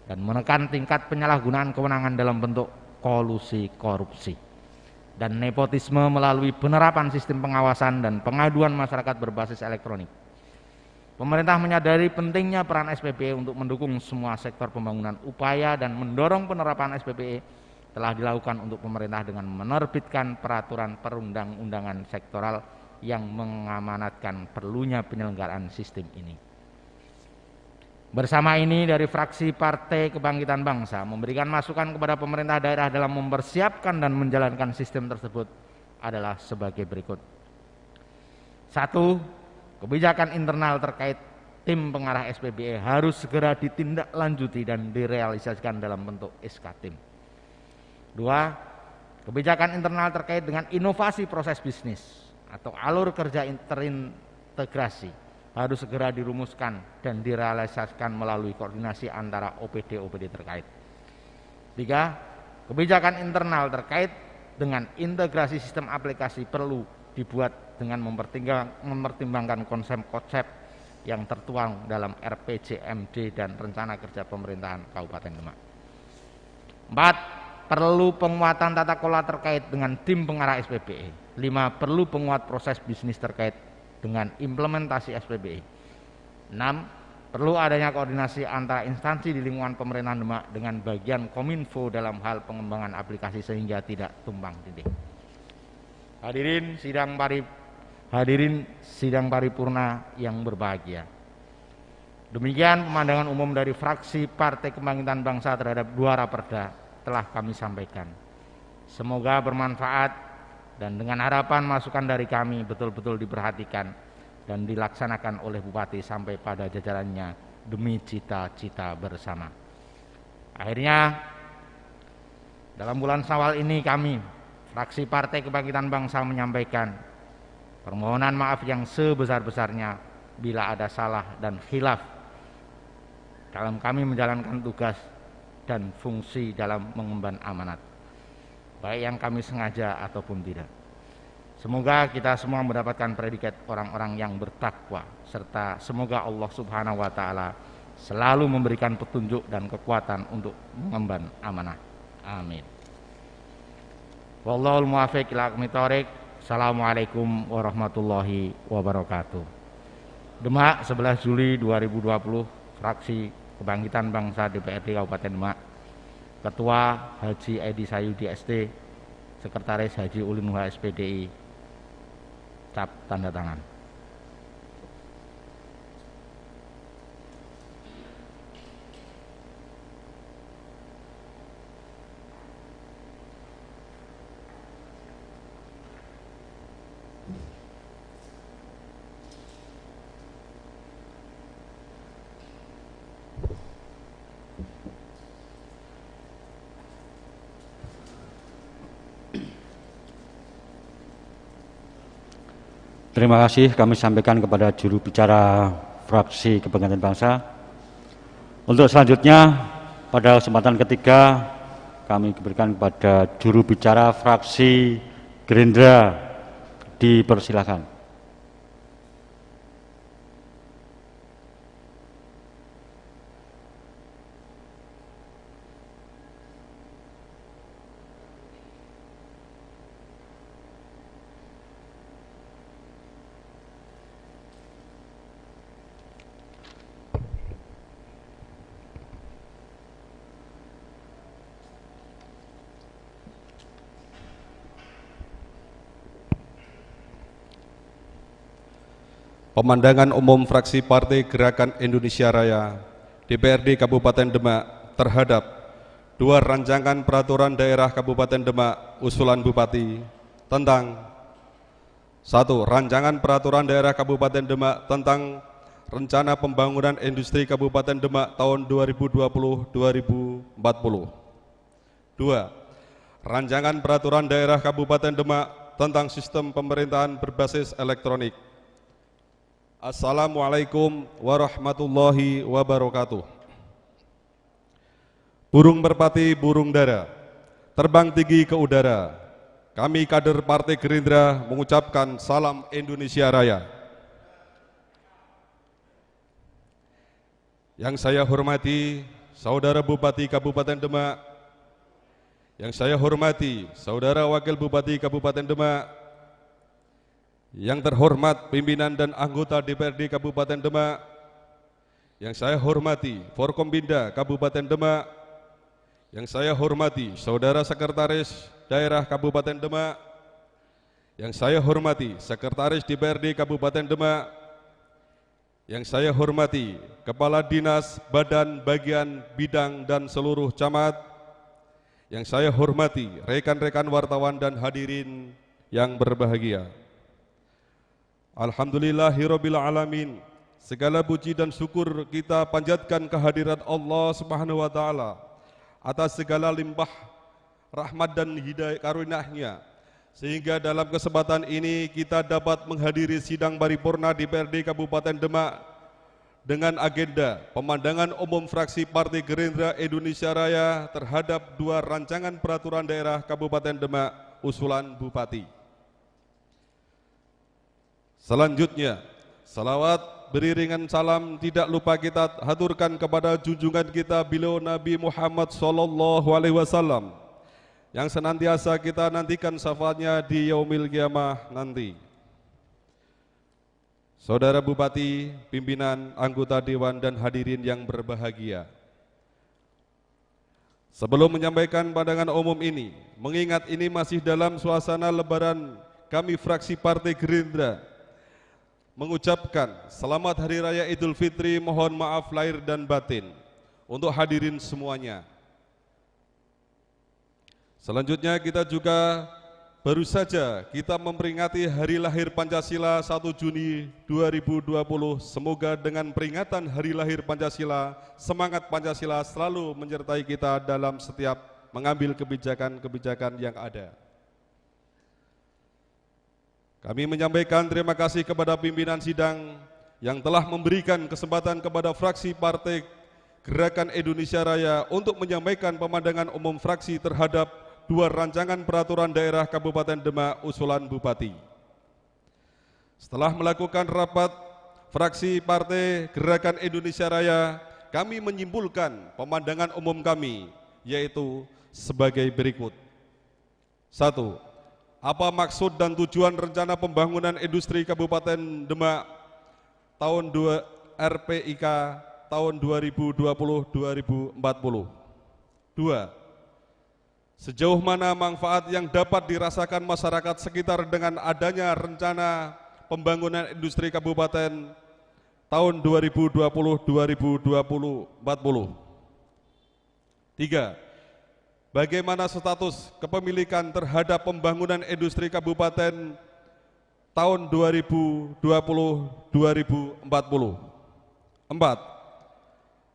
dan menekan tingkat penyalahgunaan kewenangan dalam bentuk kolusi korupsi dan nepotisme melalui penerapan sistem pengawasan dan pengaduan masyarakat berbasis elektronik. Pemerintah menyadari pentingnya peran SPBE untuk mendukung semua sektor pembangunan. Upaya dan mendorong penerapan SPBE telah dilakukan untuk pemerintah dengan menerbitkan peraturan perundang-undangan sektoral yang mengamanatkan perlunya penyelenggaraan sistem ini. Bersama ini, dari fraksi Partai Kebangkitan Bangsa memberikan masukan kepada pemerintah daerah dalam mempersiapkan dan menjalankan sistem tersebut adalah sebagai berikut. 1. Kebijakan internal terkait tim pengarah SPBE harus segera ditindaklanjuti dan direalisasikan dalam bentuk SK tim. 2. Kebijakan internal terkait dengan inovasi proses bisnis atau alur kerja terintegrasi harus segera dirumuskan dan direalisasikan melalui koordinasi antara OPD-OPD terkait. 3. Kebijakan internal terkait dengan integrasi sistem aplikasi perlu dibuat dengan mempertimbangkan konsep-konsep yang tertuang dalam RPJMD dan Rencana Kerja Pemerintahan Kabupaten Demak. 4. Perlu penguatan tata kelola terkait dengan tim pengarah SPBE. 5. Perlu penguat proses bisnis terkait dengan implementasi SPBE. 6. Perlu adanya koordinasi antara instansi di lingkungan pemerintahan Demak dengan bagian Kominfo dalam hal pengembangan aplikasi sehingga tidak tumpang tindih. Hadirin sidang paripurna yang berbahagia. Demikian pemandangan umum dari fraksi Partai Kebangkitan Bangsa terhadap 2 raperda telah kami sampaikan. Semoga bermanfaat, dan dengan harapan masukan dari kami betul-betul diperhatikan dan dilaksanakan oleh Bupati sampai pada jajarannya demi cita-cita bersama. Akhirnya, dalam bulan Syawal ini kami, fraksi Partai Kebangkitan Bangsa, menyampaikan permohonan maaf yang sebesar-besarnya bila ada salah dan khilaf dalam kami menjalankan tugas dan fungsi dalam mengemban amanat, baik yang kami sengaja ataupun tidak. Semoga kita semua mendapatkan predikat orang-orang yang bertakwa, serta semoga Allah Subhanahu wa Ta'ala selalu memberikan petunjuk dan kekuatan untuk mengemban amanah. Amin. Wallahul muwaffiq ila aqwamit thoriq. Assalamualaikum warahmatullahi wabarakatuh. Demak, 11 Juli 2020, fraksi Kebangkitan Bangsa DPRD Kabupaten Demak. Ketua Haji Edi Sayudi ST, Sekretaris Haji Ulin Nuha SPDI, cap tanda tangan. Terima kasih kami sampaikan kepada juru bicara fraksi Kebangkitan Bangsa. Untuk selanjutnya, pada kesempatan ketiga, kami berikan kepada juru bicara fraksi Gerindra. Dipersilakan. Pemandangan umum fraksi Partai Gerakan Indonesia Raya DPRD Kabupaten Demak terhadap dua rancangan peraturan daerah Kabupaten Demak usulan Bupati tentang: 1. Rancangan peraturan daerah Kabupaten Demak tentang rencana pembangunan industri Kabupaten Demak tahun 2020-2040. 2. Rancangan peraturan daerah Kabupaten Demak tentang sistem pemerintahan berbasis elektronik. Assalamualaikum warahmatullahi wabarakatuh. Burung merpati, burung dara, terbang tinggi ke udara. Kami kader Partai Gerindra mengucapkan salam Indonesia Raya. Yang saya hormati Saudara Bupati Kabupaten Demak, yang saya hormati Saudara Wakil Bupati Kabupaten Demak, yang terhormat pimpinan dan anggota DPRD Kabupaten Demak, yang saya hormati Forkombinda Kabupaten Demak, yang saya hormati Saudara Sekretaris Daerah Kabupaten Demak, yang saya hormati Sekretaris DPRD Kabupaten Demak, yang saya hormati Kepala Dinas, Badan, Bagian, Bidang, dan seluruh camat, yang saya hormati rekan-rekan wartawan dan hadirin yang berbahagia. Alhamdulillahirabbil alamin. Segala puji dan syukur kita panjatkan kehadirat Allah Subhanahu wa taala atas segala limpah rahmat dan hidayah karunia-Nya, sehingga dalam kesempatan ini kita dapat menghadiri sidang paripurna DPRD Kabupaten Demak dengan agenda pemandangan umum fraksi Partai Gerindra Indonesia Raya terhadap dua rancangan peraturan daerah Kabupaten Demak usulan Bupati. Selanjutnya, salawat beriringan salam tidak lupa kita haturkan kepada junjungan kita beliau Nabi Muhammad SAW yang senantiasa kita nantikan syafaatnya di yaumil qiyamah nanti. Saudara Bupati, pimpinan, anggota Dewan, dan hadirin yang berbahagia, sebelum menyampaikan pandangan umum ini, mengingat ini masih dalam suasana lebaran, kami fraksi Partai Gerindra mengucapkan selamat Hari Raya Idul Fitri, mohon maaf lahir dan batin untuk hadirin semuanya. Selanjutnya kita juga baru saja kita memperingati Hari Lahir Pancasila 1 Juni 2020. Semoga dengan peringatan Hari Lahir Pancasila, semangat Pancasila selalu menyertai kita dalam setiap mengambil kebijakan-kebijakan yang ada. Kami menyampaikan terima kasih kepada pimpinan sidang yang telah memberikan kesempatan kepada fraksi Partai Gerakan Indonesia Raya untuk menyampaikan pemandangan umum fraksi terhadap dua rancangan peraturan daerah Kabupaten Demak usulan Bupati. Setelah melakukan rapat fraksi Partai Gerakan Indonesia Raya, kami menyimpulkan pemandangan umum kami, yaitu sebagai berikut. 1. Apa maksud dan tujuan rencana pembangunan industri Kabupaten Demak tahun RPIK tahun 2020-2040? 2. Sejauh mana manfaat yang dapat dirasakan masyarakat sekitar dengan adanya rencana pembangunan industri Kabupaten tahun 2020-2040? 3. Bagaimana status kepemilikan terhadap pembangunan industri Kabupaten tahun 2020-2040? 4.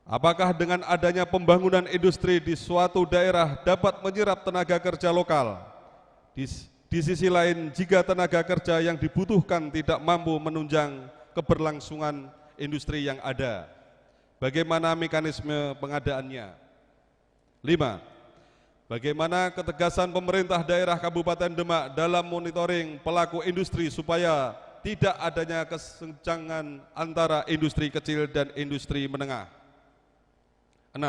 Apakah dengan adanya pembangunan industri di suatu daerah dapat menyerap tenaga kerja lokal? Di sisi lain, jika tenaga kerja yang dibutuhkan tidak mampu menunjang keberlangsungan industri yang ada, bagaimana mekanisme pengadaannya? 5. Bagaimana ketegasan pemerintah daerah Kabupaten Demak dalam monitoring pelaku industri supaya tidak adanya kesenjangan antara industri kecil dan industri menengah? 6.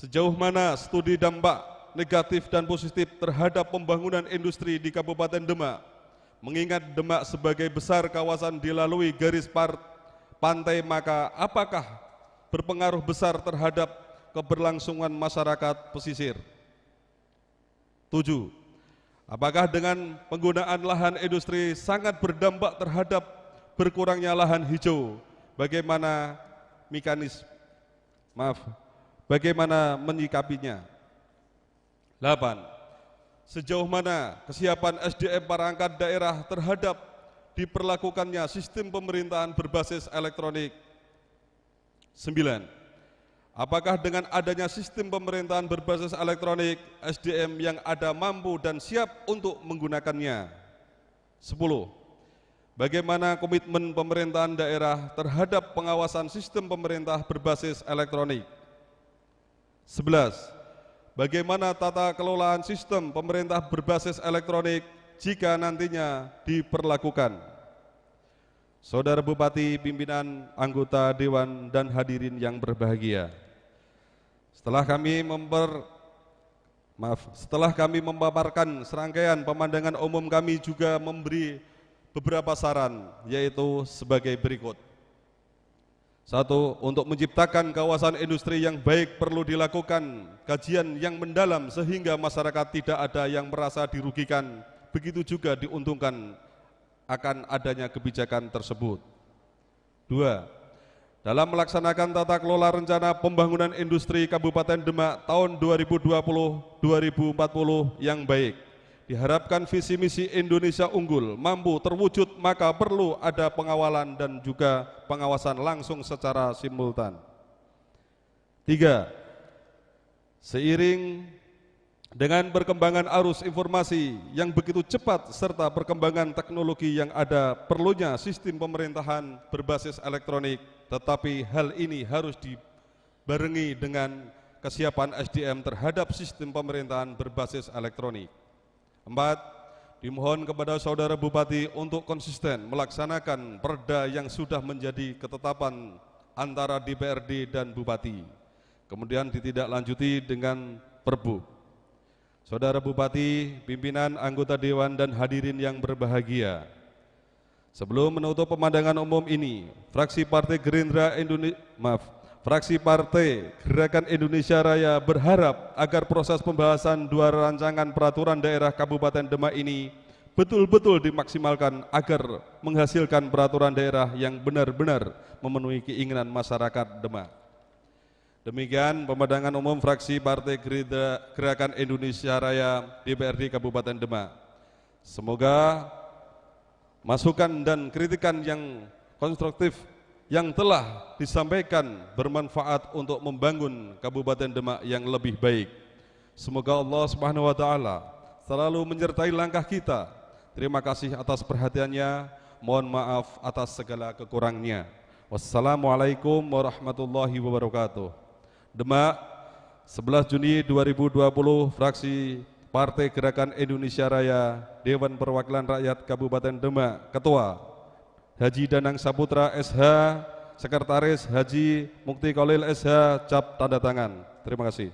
Sejauh mana studi dampak negatif dan positif terhadap pembangunan industri di Kabupaten Demak, mengingat Demak sebagai besar kawasan dilalui garis pantai, maka apakah berpengaruh besar terhadap keberlangsungan masyarakat pesisir? 7. Apakah dengan penggunaan lahan industri sangat berdampak terhadap berkurangnya lahan hijau, bagaimana bagaimana menyikapinya? 8. Sejauh mana kesiapan SDM perangkat daerah terhadap diperlakukannya sistem pemerintahan berbasis elektronik? 9. Apakah dengan adanya sistem pemerintahan berbasis elektronik, SDM yang ada mampu dan siap untuk menggunakannya? 10. Bagaimana komitmen pemerintahan daerah terhadap pengawasan sistem pemerintah berbasis elektronik? 11. Bagaimana tata kelolaan sistem pemerintah berbasis elektronik jika nantinya diperlakukan? Saudara Bupati, pimpinan, anggota Dewan, dan hadirin yang berbahagia, setelah kami memaparkan serangkaian pemandangan umum, kami juga memberi beberapa saran, yaitu sebagai berikut. 1. Untuk menciptakan kawasan industri yang baik perlu dilakukan kajian yang mendalam sehingga masyarakat tidak ada yang merasa dirugikan, begitu juga diuntungkan akan adanya kebijakan tersebut. 2. Dalam melaksanakan tata kelola rencana pembangunan industri Kabupaten Demak tahun 2020-2040 yang baik, diharapkan visi misi Indonesia unggul mampu terwujud, maka perlu ada pengawalan dan juga pengawasan langsung secara simultan. 3. Seiring dengan perkembangan arus informasi yang begitu cepat serta perkembangan teknologi yang ada, perlunya sistem pemerintahan berbasis elektronik, tetapi hal ini harus dibarengi dengan kesiapan SDM terhadap sistem pemerintahan berbasis elektronik. 4. Dimohon kepada Saudara Bupati untuk konsisten melaksanakan perda yang sudah menjadi ketetapan antara DPRD dan Bupati, kemudian ditindaklanjuti dengan Perbu. Saudara Bupati, pimpinan, anggota Dewan, dan hadirin yang berbahagia, sebelum menutup pemandangan umum ini, fraksi Partai Gerakan Indonesia Raya berharap agar proses pembahasan 2 rancangan peraturan daerah Kabupaten Demak ini betul-betul dimaksimalkan agar menghasilkan peraturan daerah yang benar-benar memenuhi keinginan masyarakat Demak. Demikian pemandangan umum fraksi Partai Gerakan Indonesia Raya DPRD Kabupaten Demak. Semoga masukan dan kritikan yang konstruktif yang telah disampaikan bermanfaat untuk membangun Kabupaten Demak yang lebih baik. Semoga Allah Subhanahu wa taala selalu menyertai langkah kita. Terima kasih atas perhatiannya. Mohon maaf atas segala kekurangannya. Wassalamualaikum warahmatullahi wabarakatuh. Demak, 11 Juni 2020, fraksi Partai Gerakan Indonesia Raya, Dewan Perwakilan Rakyat Kabupaten Demak, Ketua Haji Danang Saputra SH, Sekretaris Haji Mukti Kolil SH, cap tanda tangan. Terima kasih.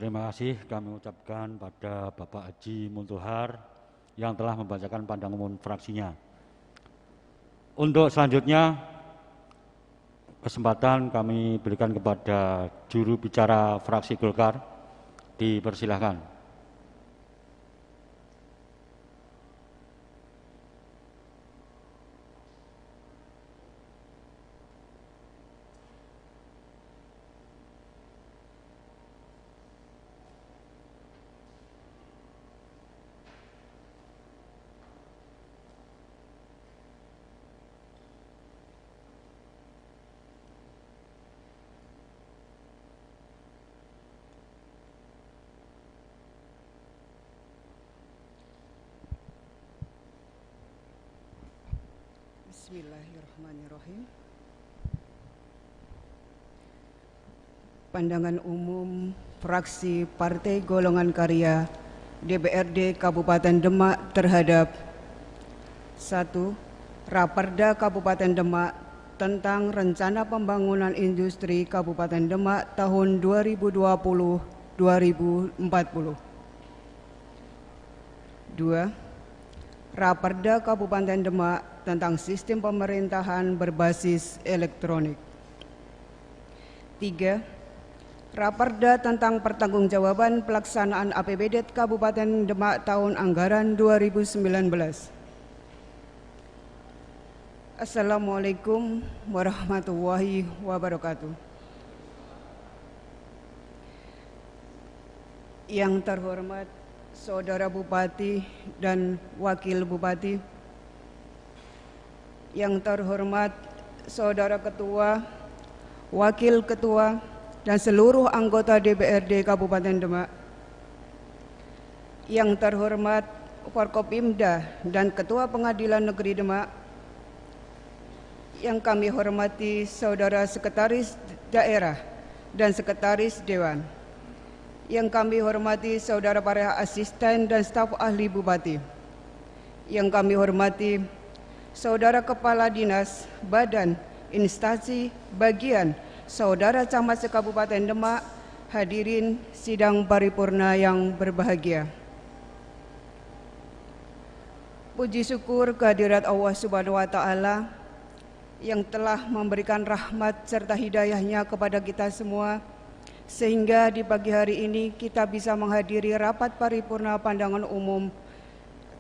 Terima kasih kami ucapkan pada Bapak Haji Muntuhar yang telah membacakan pandangan umum fraksinya. Untuk selanjutnya, kesempatan kami berikan kepada juru bicara fraksi Golkar. Dipersilahkan. Bismillahirrahmanirrahim. Pandangan umum fraksi Partai Golongan Karya DPRD Kabupaten Demak terhadap 1. Raperda Kabupaten Demak tentang Rencana Pembangunan Industri Kabupaten Demak tahun 2020-2040. 2. Raperda Kabupaten Demak tentang Sistem Pemerintahan Berbasis Elektronik. 3. Raperda tentang Pertanggungjawaban Pelaksanaan APBD Kabupaten Demak tahun anggaran 2019. Assalamualaikum warahmatullahi wabarakatuh. Yang terhormat Saudara Bupati dan Wakil Bupati, yang terhormat Saudara Ketua, Wakil Ketua, dan seluruh anggota DPRD Kabupaten Demak, yang terhormat Forkopimda dan Ketua Pengadilan Negeri Demak, yang kami hormati Saudara Sekretaris Daerah dan Sekretaris Dewan, yang kami hormati Saudara para asisten dan staf ahli Bupati, yang kami hormati Saudara Kepala Dinas, Badan, Instansi, Bagian, Saudara Camat se-Kabupaten Demak, hadirin sidang paripurna yang berbahagia. Puji syukur kehadirat Allah Subhanahu wa Ta'ala yang telah memberikan rahmat serta hidayahnya kepada kita semua, sehingga di pagi hari ini kita bisa menghadiri rapat paripurna pandangan umum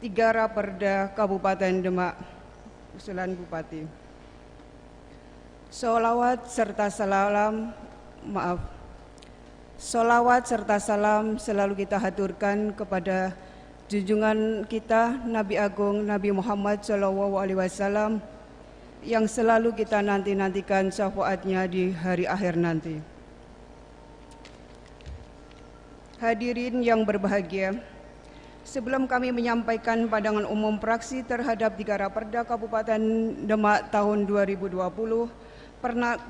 3 Raperda Kabupaten Demak, usulan Bupati. Sholawat serta salam selalu kita haturkan kepada junjungan kita Nabi Agung Nabi Muhammad SAW yang selalu kita nantikan syafaatnya di hari akhir nanti. Hadirin yang berbahagia, sebelum kami menyampaikan pandangan umum fraksi terhadap 3 Raperda Kabupaten Demak tahun 2020,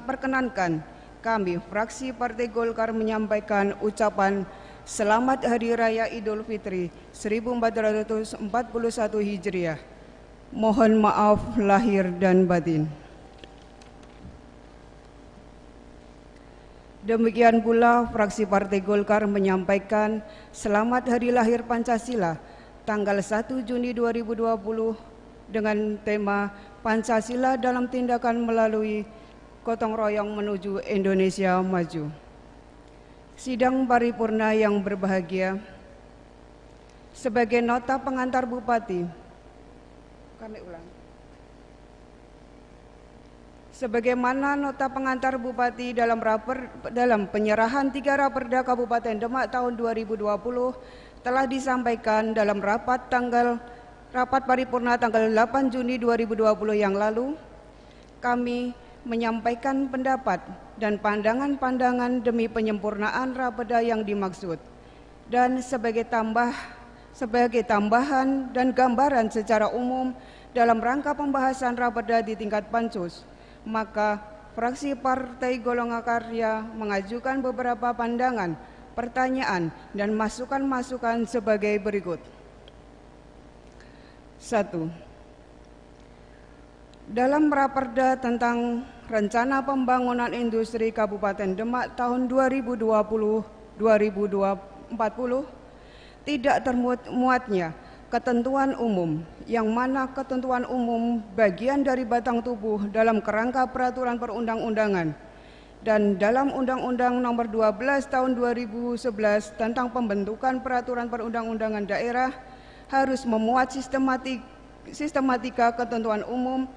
perkenankan kami fraksi Partai Golkar menyampaikan ucapan Selamat Hari Raya Idul Fitri 1441 Hijriah. Mohon maaf lahir dan batin. Demikian pula fraksi Partai Golkar menyampaikan Selamat Hari Lahir Pancasila tanggal 1 Juni 2020 dengan tema Pancasila dalam Tindakan Melalui Gotong Royong Menuju Indonesia Maju. Sidang paripurna yang berbahagia, sebagai nota pengantar Bupati, sebagaimana nota pengantar Bupati dalam penyerahan 3 Raperda Kabupaten Demak tahun 2020 telah disampaikan dalam rapat paripurna tanggal 8 Juni 2020 yang lalu, kami menyampaikan pendapat dan pandangan-pandangan demi penyempurnaan Raperda yang dimaksud, dan sebagai tambahan dan gambaran secara umum dalam rangka pembahasan Raperda di tingkat Pansus, maka fraksi Partai Golongan Karya mengajukan beberapa pandangan, pertanyaan, dan masukan-masukan sebagai berikut. 1. Dalam Raperda tentang Rencana Pembangunan Industri Kabupaten Demak tahun 2020-2040 tidak termuatnya ketentuan umum, yang mana ketentuan umum bagian dari batang tubuh dalam kerangka peraturan perundang-undangan, dan dalam Undang-Undang Nomor 12 Tahun 2011 tentang pembentukan peraturan perundang-undangan daerah harus memuat sistematika ketentuan umum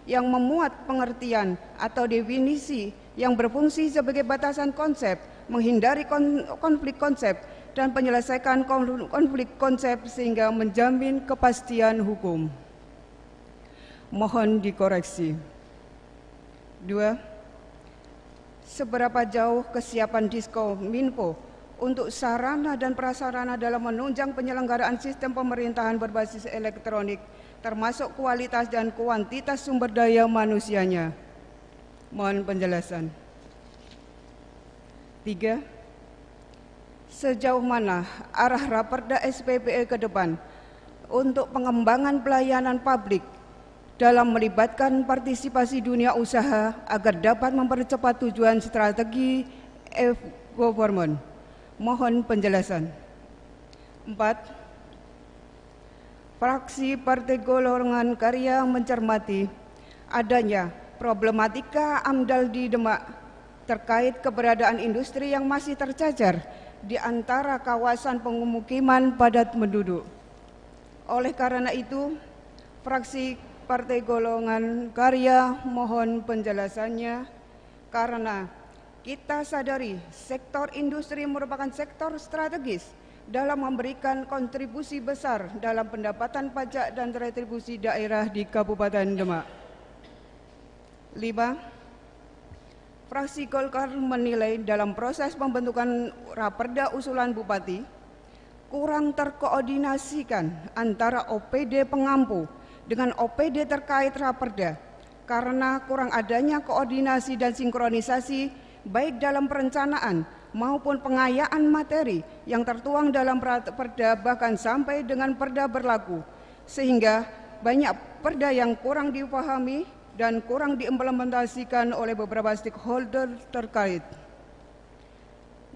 yang memuat pengertian atau definisi yang berfungsi sebagai batasan konsep, menghindari konflik konsep, dan menyelesaikan konflik konsep sehingga menjamin kepastian hukum. Mohon dikoreksi. 2. Seberapa jauh kesiapan Diskominfo untuk sarana dan prasarana dalam menunjang penyelenggaraan sistem pemerintahan berbasis elektronik, termasuk kualitas dan kuantitas sumber daya manusianya? Mohon penjelasan. 3. Sejauh mana arah Raperda SPPE ke depan untuk pengembangan pelayanan publik dalam melibatkan partisipasi dunia usaha agar dapat mempercepat tujuan strategi e-government? Mohon penjelasan. 4. Fraksi Partai Golongan Karya mencermati adanya problematika AMDAL di Demak terkait keberadaan industri yang masih tercacar di antara kawasan pemukiman padat penduduk. Oleh karena itu, fraksi Partai Golongan Karya mohon penjelasannya, karena kita sadari sektor industri merupakan sektor strategis dalam memberikan kontribusi besar dalam pendapatan pajak dan retribusi daerah di Kabupaten Demak. 5. Fraksi Golkar menilai dalam proses pembentukan Raperda usulan Bupati kurang terkoordinasikan antara OPD pengampu dengan OPD terkait Raperda karena kurang adanya koordinasi dan sinkronisasi baik dalam perencanaan maupun pengayaan materi yang tertuang dalam Perda bahkan sampai dengan Perda berlaku, sehingga banyak perda yang kurang dipahami dan kurang diimplementasikan oleh beberapa stakeholder terkait.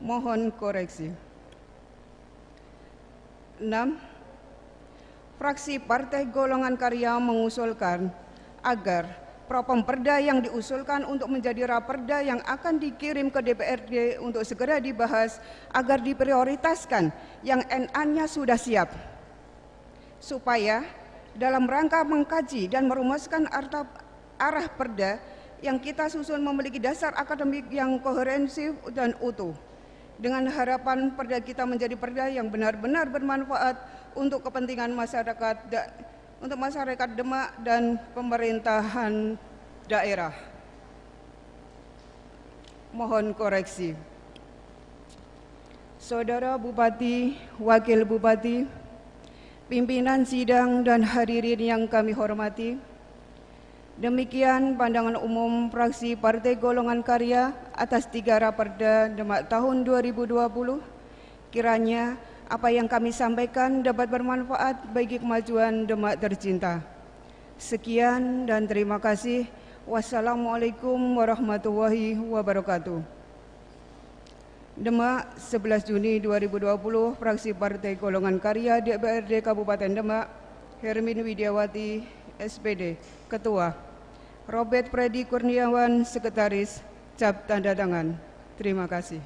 Mohon koreksi. 6. Fraksi Partai Golongan Karya mengusulkan agar Propemperda yang diusulkan untuk menjadi Raperda yang akan dikirim ke DPRD untuk segera dibahas agar diprioritaskan yang NA-nya sudah siap, supaya dalam rangka mengkaji dan merumuskan arah perda yang kita susun memiliki dasar akademik yang koherensif dan utuh, dengan harapan perda kita menjadi perda yang benar-benar bermanfaat untuk kepentingan masyarakat, untuk masyarakat Demak dan pemerintahan daerah. Mohon koreksi. Saudara Bupati, Wakil Bupati, pimpinan sidang dan hadirin yang kami hormati, demikian pandangan umum fraksi Partai Golongan Karya atas 3 Raperda Demak tahun 2020. Kiranya apa yang kami sampaikan dapat bermanfaat bagi kemajuan Demak tercinta. Sekian dan terima kasih. Wassalamualaikum warahmatullahi wabarakatuh. Demak, 11 Juni 2020, fraksi Partai Golongan Karya DPRD Kabupaten Demak, Hermin Widiawati, SPD, Ketua. Robert Freddy Kurniawan, Sekretaris, cap tanda tangan. Terima kasih.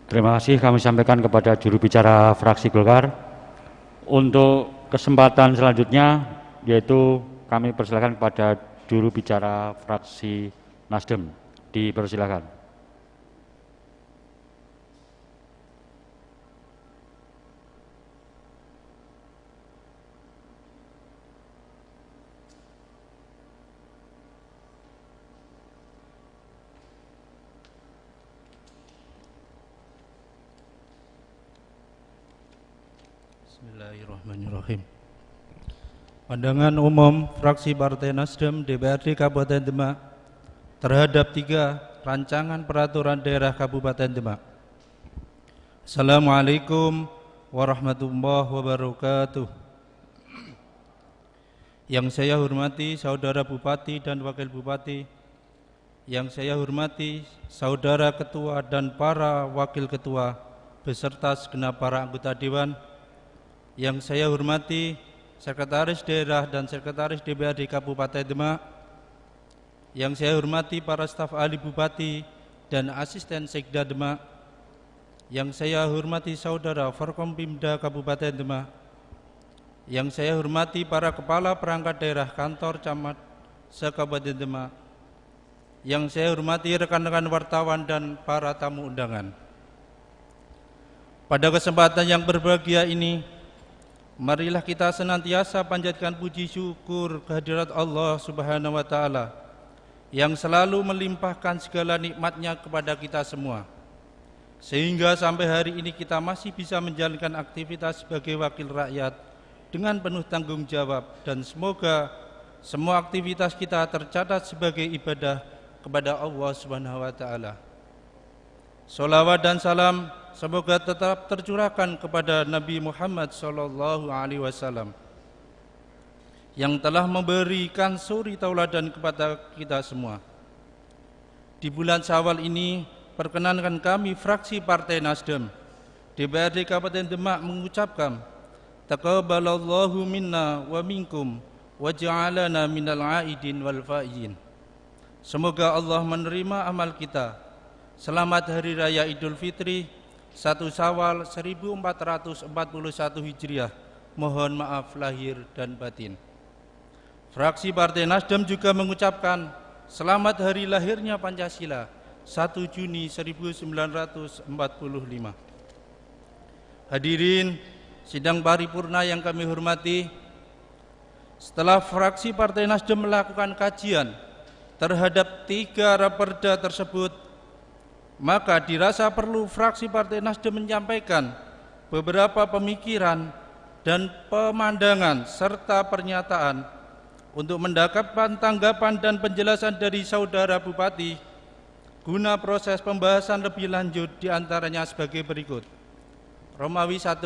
Terima kasih kami sampaikan kepada juru bicara fraksi Golkar. Untuk kesempatan selanjutnya yaitu kami persilakan kepada juru bicara fraksi Nasdem. Dipersilakan. Bismillahirrahmanirrahim. Pandangan umum fraksi Partai Nasdem DPRD Kabupaten Demak terhadap 3 rancangan peraturan daerah Kabupaten Demak. Assalamualaikum warahmatullahi wabarakatuh. Yang saya hormati Saudara Bupati dan Wakil Bupati, yang saya hormati Saudara Ketua dan para Wakil Ketua beserta segenap para anggota Dewan, yang saya hormati Sekretaris Daerah dan Sekretaris DPRD Kabupaten Demak, yang saya hormati para staf ahli Bupati dan Asisten Sekda Demak, yang saya hormati Saudara Forkompimda Kabupaten Demak, Yang saya hormati para kepala perangkat daerah kantor camat se-Kabupaten Demak. Yang saya hormati rekan-rekan wartawan dan para tamu undangan. Pada kesempatan yang berbahagia ini, marilah kita senantiasa panjatkan puji syukur kehadirat Allah Subhanahu wa Ta'ala yang selalu melimpahkan segala nikmatnya kepada kita semua, sehingga sampai hari ini kita masih bisa menjalankan aktivitas sebagai wakil rakyat dengan penuh tanggung jawab, dan semoga semua aktivitas kita tercatat sebagai ibadah kepada Allah Subhanahu wa Ta'ala. Sholawat dan salam semoga tetap tercurahkan kepada Nabi Muhammad SAW yang telah memberikan suri tauladan kepada kita semua. Di bulan Syawal ini, perkenankan kami fraksi Partai Nasdem DPRD Kabupaten Demak mengucapkan taqabbalallahu minna wa minkum wa ja'alana minal aidin wal faizin. Semoga Allah menerima amal kita. Selamat Hari Raya Idul Fitri 1 Syawal 1441 Hijriah. Mohon maaf lahir dan batin. Fraksi Partai Nasdem juga mengucapkan selamat hari lahirnya Pancasila 1 Juni 1945. Hadirin sidang paripurna yang kami hormati, setelah fraksi Partai Nasdem melakukan kajian terhadap 3 raperda tersebut, maka dirasa perlu fraksi Partai Nasdem menyampaikan beberapa pemikiran dan pemandangan serta pernyataan untuk mendapatkan tanggapan dan penjelasan dari Saudara Bupati guna proses pembahasan lebih lanjut, diantaranya sebagai berikut. Romawi 1.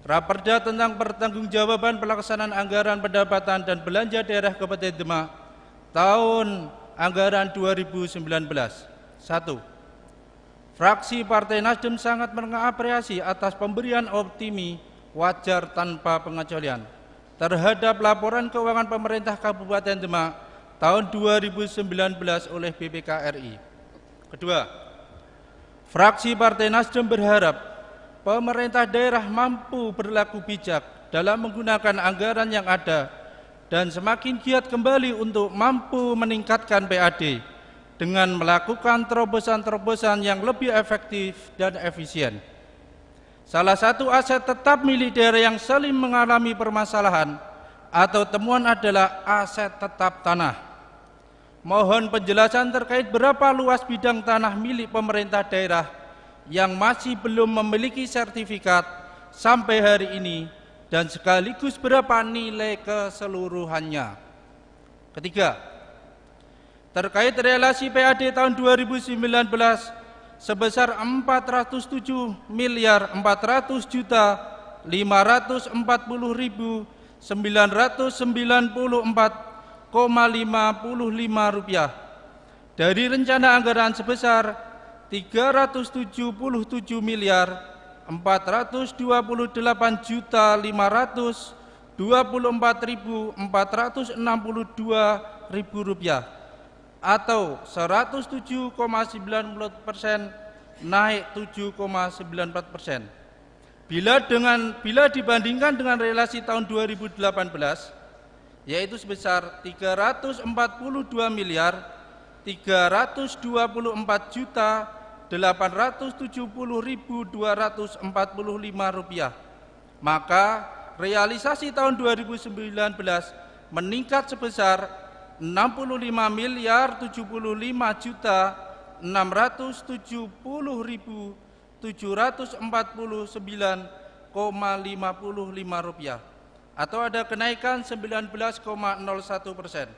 Raperda tentang pertanggungjawaban pelaksanaan anggaran pendapatan dan belanja daerah Kabupaten Demak tahun anggaran 2019. 1. Fraksi Partai Nasdem sangat mengapresiasi atas pemberian optimi wajar tanpa pengecualian terhadap laporan keuangan pemerintah Kabupaten Demak tahun 2019 oleh BPK RI. Kedua, fraksi Partai Nasdem berharap pemerintah daerah mampu berlaku bijak dalam menggunakan anggaran yang ada dan semakin giat kembali untuk mampu meningkatkan PAD dengan melakukan terobosan-terobosan yang lebih efektif dan efisien. Salah satu aset tetap milik daerah yang sering mengalami permasalahan atau temuan adalah aset tetap tanah. Mohon penjelasan terkait berapa luas bidang tanah milik pemerintah daerah yang masih belum memiliki sertifikat sampai hari ini, dan sekaligus berapa nilai keseluruhannya. Ketiga, terkait relasi PAD tahun 2019 sebesar 407.440.994,55 rupiah dari rencana anggaran sebesar 377.428.524.462 rupiah atau 107,90%, naik 7,94%. Bila dibandingkan dengan relasi tahun 2018 yaitu sebesar 344.324.870.245 rupiah, maka realisasi tahun 2019 meningkat sebesar 65.070.749,55 rupiah atau ada kenaikan 19,01%.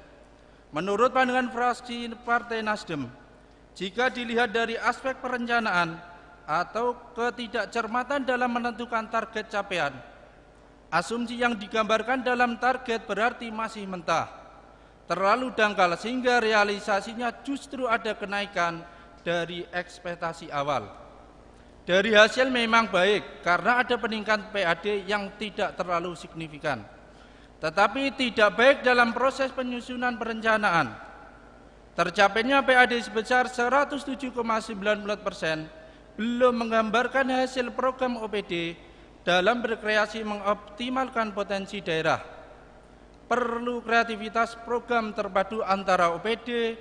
Menurut pandangan fraksi Partai Nasdem, jika dilihat dari aspek perencanaan atau ketidakcermatan dalam menentukan target capaian, asumsi yang digambarkan dalam target berarti masih mentah, terlalu dangkal sehingga realisasinya justru ada kenaikan dari ekspektasi awal. Dari hasil memang baik karena ada peningkatan PAD yang tidak terlalu signifikan, tetapi tidak baik dalam proses penyusunan perencanaan. Tercapainya PAD sebesar 107,90% belum menggambarkan hasil program OPD dalam berkreasi mengoptimalkan potensi daerah. Perlu kreativitas program terpadu antara OPD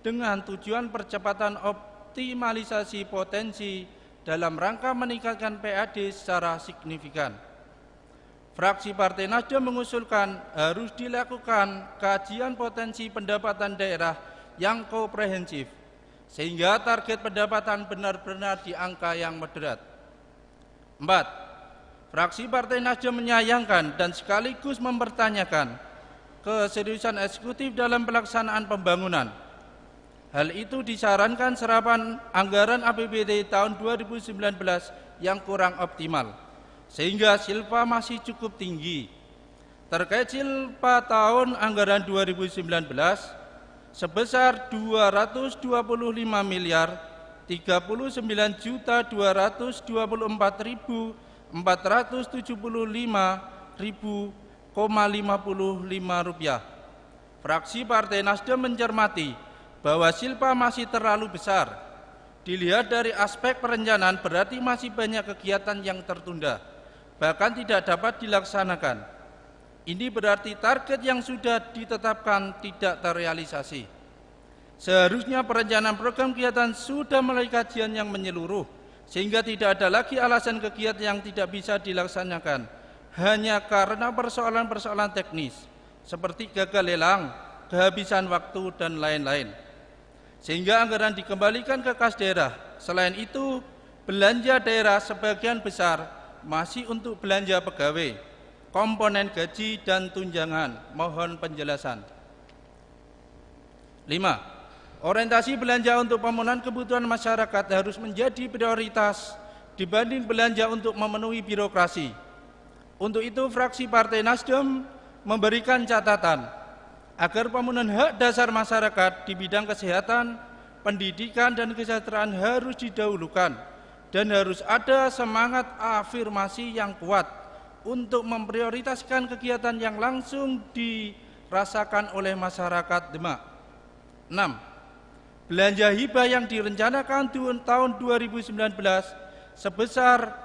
dengan tujuan percepatan optimalisasi potensi dalam rangka meningkatkan PAD secara signifikan. Fraksi Partai Nasdem mengusulkan harus dilakukan kajian potensi pendapatan daerah yang komprehensif, sehingga target pendapatan benar-benar di angka yang moderat. 4. Fraksi Partai Nasdem menyayangkan dan sekaligus mempertanyakan keseriusan eksekutif dalam pelaksanaan pembangunan. Hal itu disarankan serapan anggaran APBD tahun 2019 yang kurang optimal, sehingga silpa masih cukup tinggi. Terkait silpa tahun anggaran 2019 sebesar 225 miliar 39.224.475,55 rupiah. Fraksi Partai Nasdem mencermati bahwa silpa masih terlalu besar. Dilihat dari aspek perencanaan berarti masih banyak kegiatan yang tertunda, bahkan tidak dapat dilaksanakan. Ini berarti target yang sudah ditetapkan tidak terrealisasi. Seharusnya perencanaan program kegiatan sudah melalui kajian yang menyeluruh, sehingga tidak ada lagi alasan kegiatan yang tidak bisa dilaksanakan hanya karena persoalan-persoalan teknis seperti gagal lelang, kehabisan waktu, dan lain-lain, sehingga anggaran dikembalikan ke kas daerah. Selain itu, belanja daerah sebagian besar masih untuk belanja pegawai, komponen gaji, dan tunjangan. Mohon penjelasan. 5. Orientasi belanja untuk pemenuhan kebutuhan masyarakat harus menjadi prioritas dibanding belanja untuk memenuhi birokrasi. Untuk itu, fraksi Partai Nasdem memberikan catatan agar pemenuhan hak dasar masyarakat di bidang kesehatan, pendidikan, dan kesejahteraan harus didahulukan, dan harus ada semangat afirmasi yang kuat untuk memprioritaskan kegiatan yang langsung dirasakan oleh masyarakat Demak. 6. Belanja hibah yang direncanakan tahun 2019 sebesar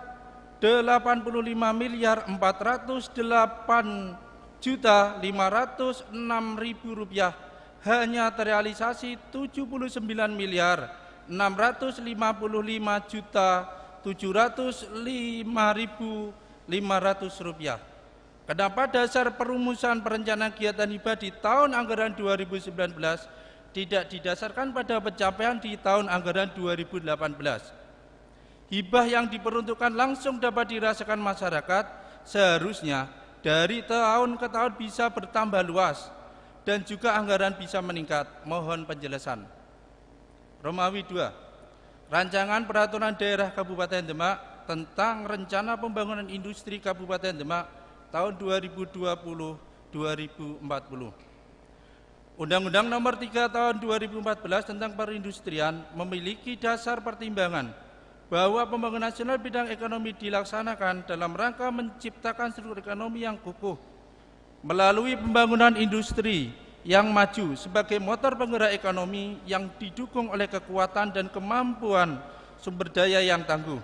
85.408.506.000 rupiah hanya terrealisasi 79.655.705.500 rupiah. Kenapa dasar perumusan perencanaan kegiatan hibah di tahun anggaran 2019 tidak didasarkan pada pencapaian di tahun anggaran 2018? Hibah yang diperuntukkan langsung dapat dirasakan masyarakat seharusnya dari tahun ke tahun bisa bertambah luas dan juga anggaran bisa meningkat. Mohon penjelasan. Romawi 2. Rancangan Peraturan Daerah Kabupaten Demak tentang Rencana Pembangunan Industri Kabupaten Demak tahun 2020-2040. Undang-Undang Nomor 3 Tahun 2014 tentang Perindustrian memiliki dasar pertimbangan bahwa pembangunan nasional bidang ekonomi dilaksanakan dalam rangka menciptakan struktur ekonomi yang kukuh melalui pembangunan industri yang maju sebagai motor penggerak ekonomi yang didukung oleh kekuatan dan kemampuan sumber daya yang tangguh.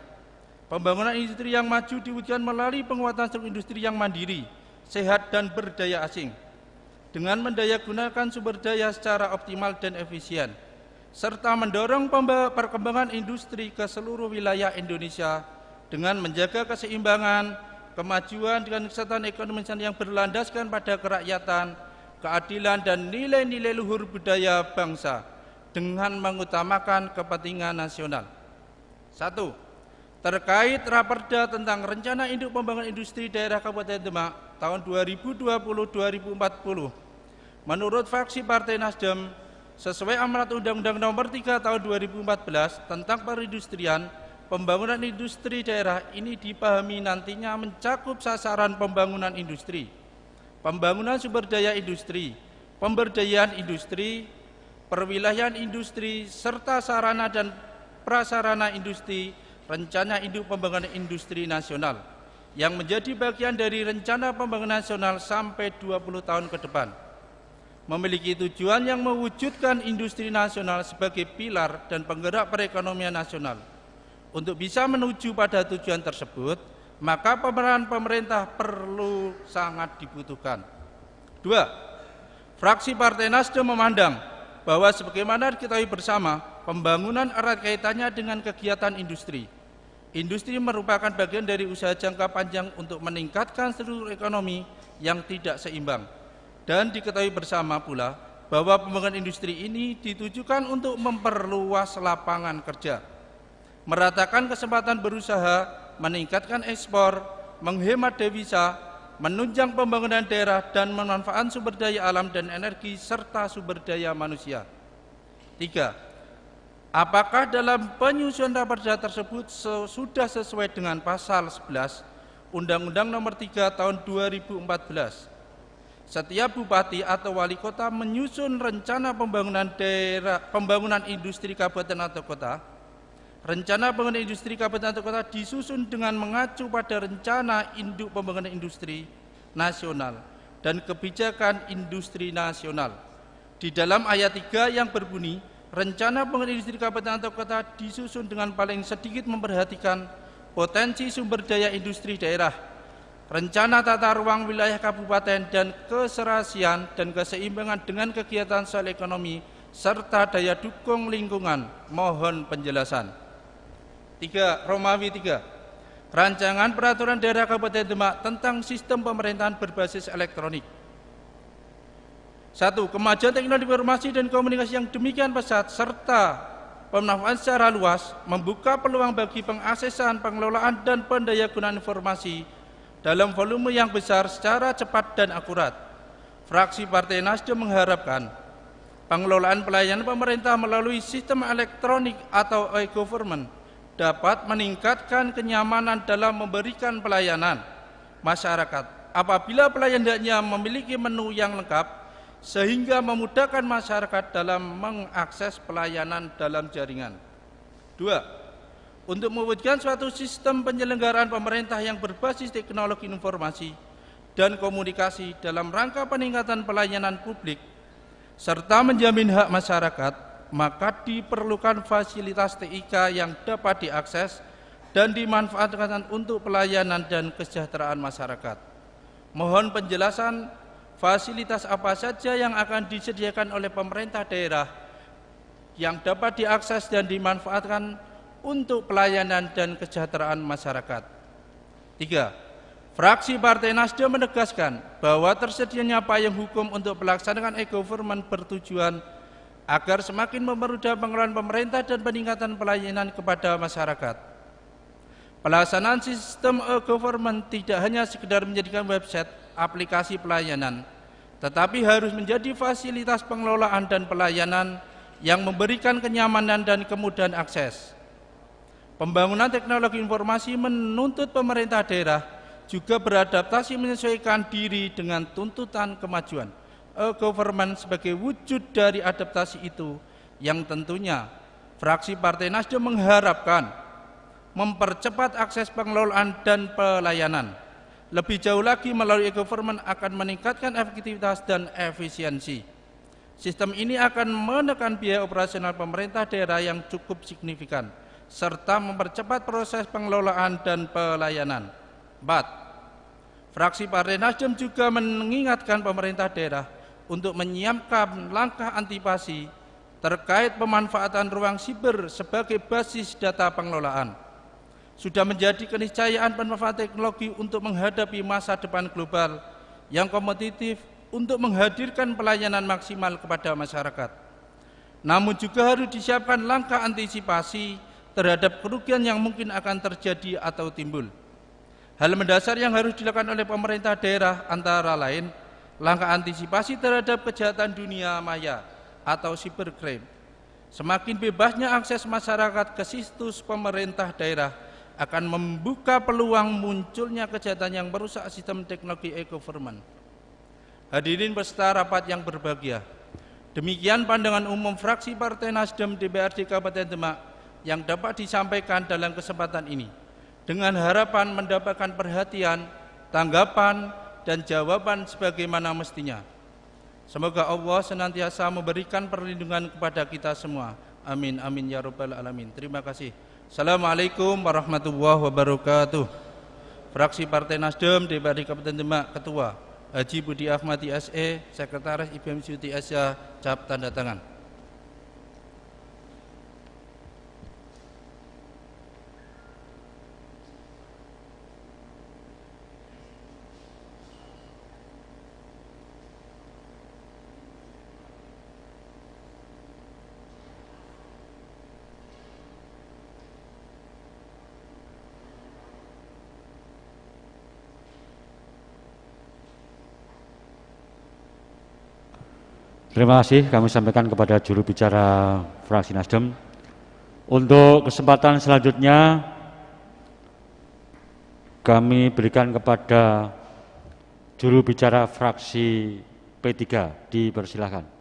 Pembangunan industri yang maju diwujudkan melalui penguatan struktur industri yang mandiri, sehat, dan berdaya asing, dengan mendayagunakan sumber daya secara optimal dan efisien, serta mendorong perkembangan industri ke seluruh wilayah Indonesia dengan menjaga keseimbangan, kemajuan, dan kesejahteraan ekonomi yang berlandaskan pada kerakyatan, keadilan, dan nilai-nilai luhur budaya bangsa dengan mengutamakan kepentingan nasional. 1. Terkait Raperda tentang Rencana Induk Pembangunan Industri Daerah Kabupaten Demak tahun 2020-2040, menurut fraksi Partai Nasdem, sesuai amanat Undang-Undang Nomor 3 Tahun 2014 tentang perindustrian, pembangunan industri daerah ini dipahami nantinya mencakup sasaran pembangunan industri, pembangunan sumber daya industri, pemberdayaan industri, perwilayahan industri, serta sarana dan prasarana industri, rencana induk pembangunan industri nasional yang menjadi bagian dari rencana pembangunan nasional sampai 20 tahun ke depan, memiliki tujuan yang mewujudkan industri nasional sebagai pilar dan penggerak perekonomian nasional. Untuk bisa menuju pada tujuan tersebut, maka pemeran pemerintah perlu sangat dibutuhkan. 2. Fraksi Partai Nasdem memandang bahwa sebagaimana diketahui bersama, pembangunan erat kaitannya dengan kegiatan industri. Industri merupakan bagian dari usaha jangka panjang untuk meningkatkan struktur ekonomi yang tidak seimbang. Dan diketahui bersama pula bahwa pembangunan industri ini ditujukan untuk memperluas lapangan kerja, meratakan kesempatan berusaha, meningkatkan ekspor, menghemat devisa, menunjang pembangunan daerah dan memanfaatkan sumber daya alam dan energi serta sumber daya manusia. 3. Apakah dalam penyusunan raperda tersebut sudah sesuai dengan pasal 11 Undang-Undang Nomor 3 Tahun 2014? Setiap bupati atau wali kota menyusun rencana pembangunan daerah, pembangunan industri kabupaten atau kota. Rencana pembangunan industri kabupaten atau kota disusun dengan mengacu pada rencana induk pembangunan industri nasional dan kebijakan industri nasional. Di dalam ayat 3 yang berbunyi, rencana pembangunan industri kabupaten atau kota disusun dengan paling sedikit memperhatikan potensi sumber daya industri daerah, rencana tata ruang wilayah kabupaten dan keserasian dan keseimbangan dengan kegiatan sosial ekonomi serta daya dukung lingkungan. Mohon penjelasan. 3. Romawi 3. Rancangan peraturan daerah Kabupaten Demak tentang sistem pemerintahan berbasis elektronik. 1. Kemajuan teknologi informasi dan komunikasi yang demikian pesat serta pemanfaatan secara luas membuka peluang bagi pengaksesan, pengelolaan dan pendayagunaan informasi dalam volume yang besar secara cepat dan akurat. Fraksi Partai Nasdem mengharapkan pengelolaan pelayanan pemerintah melalui sistem elektronik atau e-government dapat meningkatkan kenyamanan dalam memberikan pelayanan masyarakat apabila pelayanannya memiliki menu yang lengkap sehingga memudahkan masyarakat dalam mengakses pelayanan dalam jaringan. 2. Untuk mewujudkan suatu sistem penyelenggaraan pemerintah yang berbasis teknologi informasi dan komunikasi dalam rangka peningkatan pelayanan publik serta menjamin hak masyarakat, maka diperlukan fasilitas TIK yang dapat diakses dan dimanfaatkan untuk pelayanan dan kesejahteraan masyarakat. Mohon penjelasan fasilitas apa saja yang akan disediakan oleh pemerintah daerah yang dapat diakses dan dimanfaatkan untuk pelayanan dan kesejahteraan masyarakat. 3. Fraksi Partai Nasdem menegaskan bahwa tersedianya payung hukum untuk pelaksanaan e-government bertujuan agar semakin mempermudah pengelolaan pemerintah dan peningkatan pelayanan kepada masyarakat. Pelaksanaan sistem e-government tidak hanya sekedar menjadikan website aplikasi pelayanan, tetapi harus menjadi fasilitas pengelolaan dan pelayanan yang memberikan kenyamanan dan kemudahan akses. Pembangunan teknologi informasi menuntut pemerintah daerah juga beradaptasi menyesuaikan diri dengan tuntutan kemajuan. E-government sebagai wujud dari adaptasi itu yang tentunya fraksi Partai Nasdem mengharapkan mempercepat akses pengelolaan dan pelayanan. Lebih jauh lagi, melalui e-government akan meningkatkan efektivitas dan efisiensi. Sistem ini akan menekan biaya operasional pemerintah daerah yang cukup signifikan, serta mempercepat proses pengelolaan dan pelayanan. 4. Fraksi Partai Nasdem juga mengingatkan pemerintah daerah untuk menyiapkan langkah antisipasi terkait pemanfaatan ruang siber sebagai basis data pengelolaan. Sudah menjadi keniscayaan pemanfaatan teknologi untuk menghadapi masa depan global yang kompetitif untuk menghadirkan pelayanan maksimal kepada masyarakat. Namun juga harus disiapkan langkah antisipasi terhadap kerugian yang mungkin akan terjadi atau timbul. Hal mendasar yang harus dilakukan oleh pemerintah daerah antara lain langkah antisipasi terhadap kejahatan dunia maya atau cybercrime. Semakin bebasnya akses masyarakat ke situs pemerintah daerah akan membuka peluang munculnya kejahatan yang merusak sistem teknologi e-government. Hadirin peserta rapat yang berbahagia, demikian pandangan umum fraksi Partai Nasdem DPRD Kabupaten Demak yang dapat disampaikan dalam kesempatan ini, dengan harapan mendapatkan perhatian, tanggapan, dan jawaban sebagaimana mestinya. Semoga Allah senantiasa memberikan perlindungan kepada kita semua. Amin, amin ya rabbal alamin. Terima kasih. Assalamualaikum warahmatullahi wabarakatuh. Fraksi Partai Nasdem DPRD Kabupaten Demak Ketua Haji Budi Ahmadi SE, Sekretaris IBM Suti Asia, cap tanda tangan. Terima kasih kami sampaikan kepada juru bicara fraksi Nasdem. Untuk kesempatan selanjutnya kami berikan kepada juru bicara fraksi P3, dipersilahkan.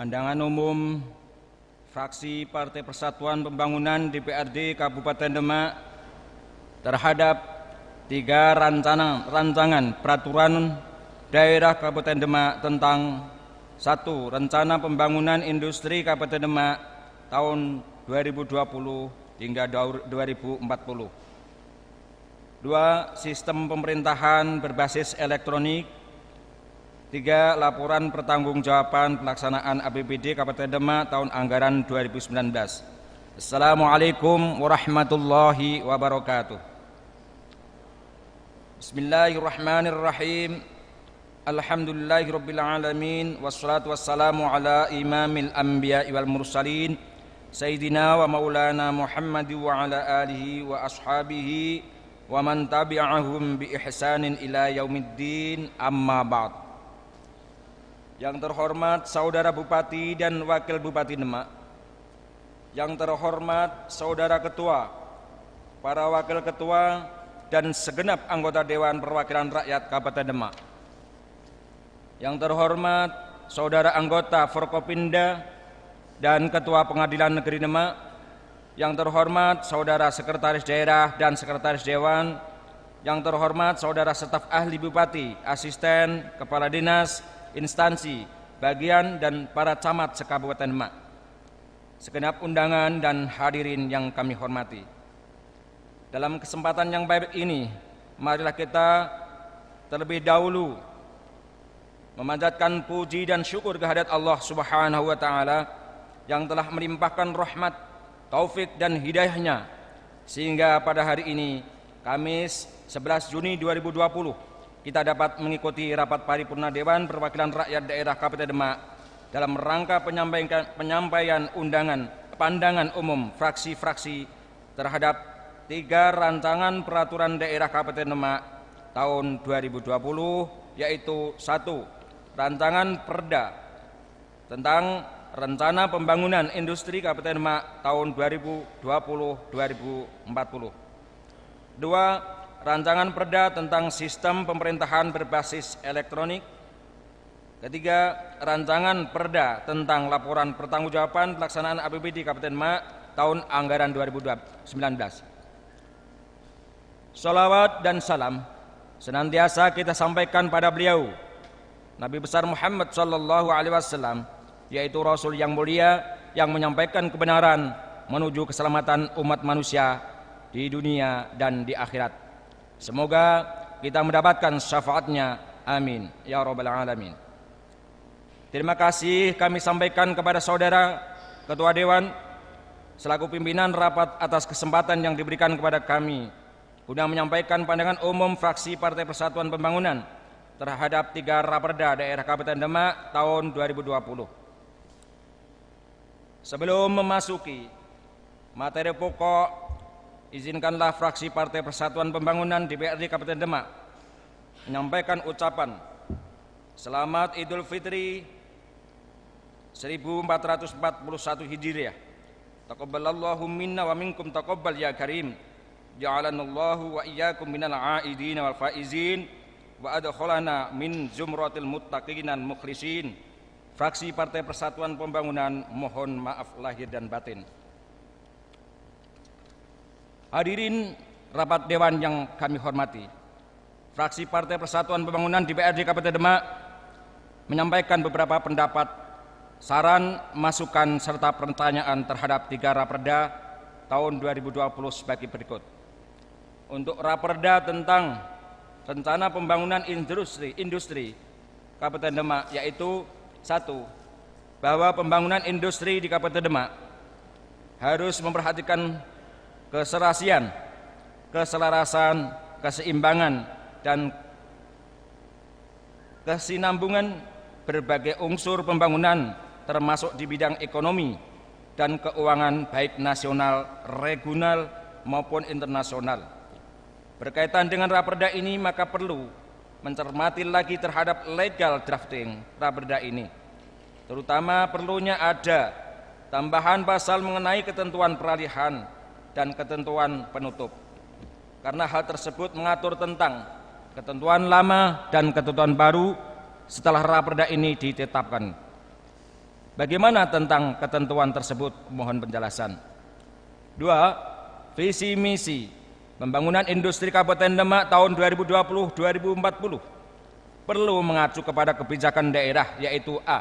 Pandangan umum fraksi Partai Persatuan Pembangunan DPRD Kabupaten Demak terhadap 3 rancangan peraturan daerah Kabupaten Demak tentang 1. Rencana Pembangunan Industri Kabupaten Demak tahun 2020 hingga 2040. 2. Sistem pemerintahan berbasis elektronik. 3. Laporan pertanggungjawaban pelaksanaan APBD Kabupaten Demak tahun anggaran 2019. Assalamualaikum warahmatullahi wabarakatuh. Bismillahirrahmanirrahim. Alhamdulillahirabbil alamin wassalatu wassalamu ala imamil anbiya'i wal mursalin sayyidina wa maulana Muhammad wa ala alihi wa ashabihi wa man tabi'ahum bi ihsanin ila yaumiddin, amma ba'd. Yang terhormat Saudara Bupati dan Wakil Bupati Demak, yang terhormat Saudara Ketua, para Wakil Ketua, dan segenap anggota Dewan Perwakilan Rakyat Kabupaten Demak, yang terhormat Saudara Anggota Forkopimda dan Ketua Pengadilan Negeri Demak, yang terhormat Saudara Sekretaris Daerah dan Sekretaris Dewan, yang terhormat Saudara Staf Ahli Bupati, Asisten, Kepala Dinas, instansi, bagian, dan para camat se-Kabupaten Demak, segenap undangan dan hadirin yang kami hormati. Dalam kesempatan yang baik ini, marilah kita terlebih dahulu memanjatkan puji dan syukur kehadirat Allah Subhanahu wa Ta'ala yang telah melimpahkan rahmat, taufik, dan hidayahnya sehingga pada hari ini, Kamis 11 Juni 2020, kita dapat mengikuti rapat paripurna Dewan Perwakilan Rakyat Daerah Kabupaten Demak dalam rangka penyampaian undangan pandangan umum fraksi-fraksi terhadap 3 rancangan peraturan daerah Kabupaten Demak tahun 2020, yaitu 1. Rancangan Perda tentang Rencana Pembangunan Industri Kabupaten Demak tahun 2020-2040. 2. Rancangan Perda tentang Sistem Pemerintahan Berbasis Elektronik. 3. Rancangan Perda tentang Laporan Pertanggungjawaban Pelaksanaan APBD Kabupaten Demak tahun anggaran 2019. Salawat dan salam senantiasa kita sampaikan pada beliau, Nabi besar Muhammad sallallahu alaihi wasallam, yaitu Rasul yang mulia yang menyampaikan kebenaran menuju keselamatan umat manusia di dunia dan di akhirat. Semoga kita mendapatkan syafaatnya, amin ya rabbal alamin. Terima kasih kami sampaikan kepada Saudara Ketua Dewan selaku pimpinan rapat atas kesempatan yang diberikan kepada kami guna menyampaikan pandangan umum fraksi Partai Persatuan Pembangunan terhadap 3 raperda daerah Kabupaten Demak tahun 2020. Sebelum memasuki materi pokok, izinkanlah fraksi Partai Persatuan Pembangunan DPRD Kabupaten Demak menyampaikan ucapan Selamat Idul Fitri 1441 Hijriah. Taqabbalallahu minna wa minkum taqabbal ya karim. ja'alanallahu wa iyyakum minal aidin wal faizin wa adkhalana min zumratil muttaqin mukhlisin. Fraksi Partai Persatuan Pembangunan mohon maaf lahir dan batin. Hadirin rapat dewan yang kami hormati, fraksi Partai Persatuan Pembangunan DPRD Kabupaten Demak menyampaikan beberapa pendapat, saran, masukan serta pertanyaan terhadap 3 Raperda tahun 2020 sebagai berikut. Untuk Raperda tentang rencana pembangunan industri Kabupaten Demak, yaitu 1. Bahwa pembangunan industri di Kabupaten Demak harus memperhatikan keserasian, keselarasan, keseimbangan, dan kesinambungan berbagai unsur pembangunan termasuk di bidang ekonomi dan keuangan baik nasional, regional maupun internasional. Berkaitan dengan Raperda ini maka perlu mencermati lagi terhadap legal drafting Raperda ini, terutama perlunya ada tambahan pasal mengenai ketentuan peralihan dan ketentuan penutup, karena hal tersebut mengatur tentang ketentuan lama dan ketentuan baru setelah Raperda ini ditetapkan. Bagaimana tentang ketentuan tersebut? Mohon penjelasan. 2. Visi misi pembangunan industri Kabupaten Demak tahun 2020-2040 perlu mengacu kepada kebijakan daerah, yaitu A.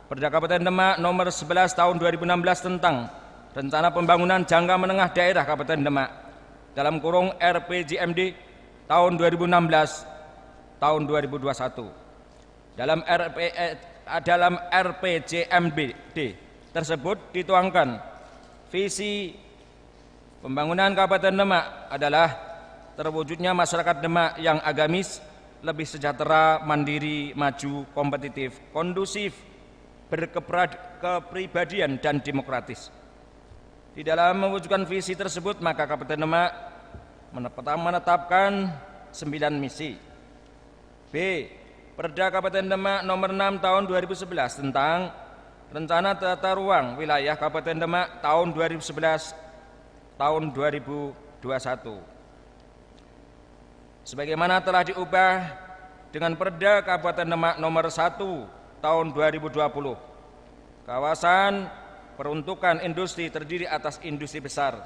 Perda Kabupaten Demak nomor 11 tahun 2016 tentang rencana pembangunan jangka menengah daerah Kabupaten Demak dalam kurung RPJMD tahun 2016 tahun 2021. Dalam RPJMD tersebut dituangkan visi pembangunan Kabupaten Demak adalah terwujudnya masyarakat Demak yang agamis, lebih sejahtera, mandiri, maju, kompetitif, kondusif, berkepribadian dan demokratis. Di dalam mewujudkan visi tersebut maka Kabupaten Demak menetapkan 9 misi. B. Perda Kabupaten Demak nomor 6 tahun 2011 tentang rencana tata ruang wilayah Kabupaten Demak tahun 2011 tahun 2021 sebagaimana telah diubah dengan Perda Kabupaten Demak nomor 1 tahun 2020. Kawasan peruntukan industri terdiri atas industri besar,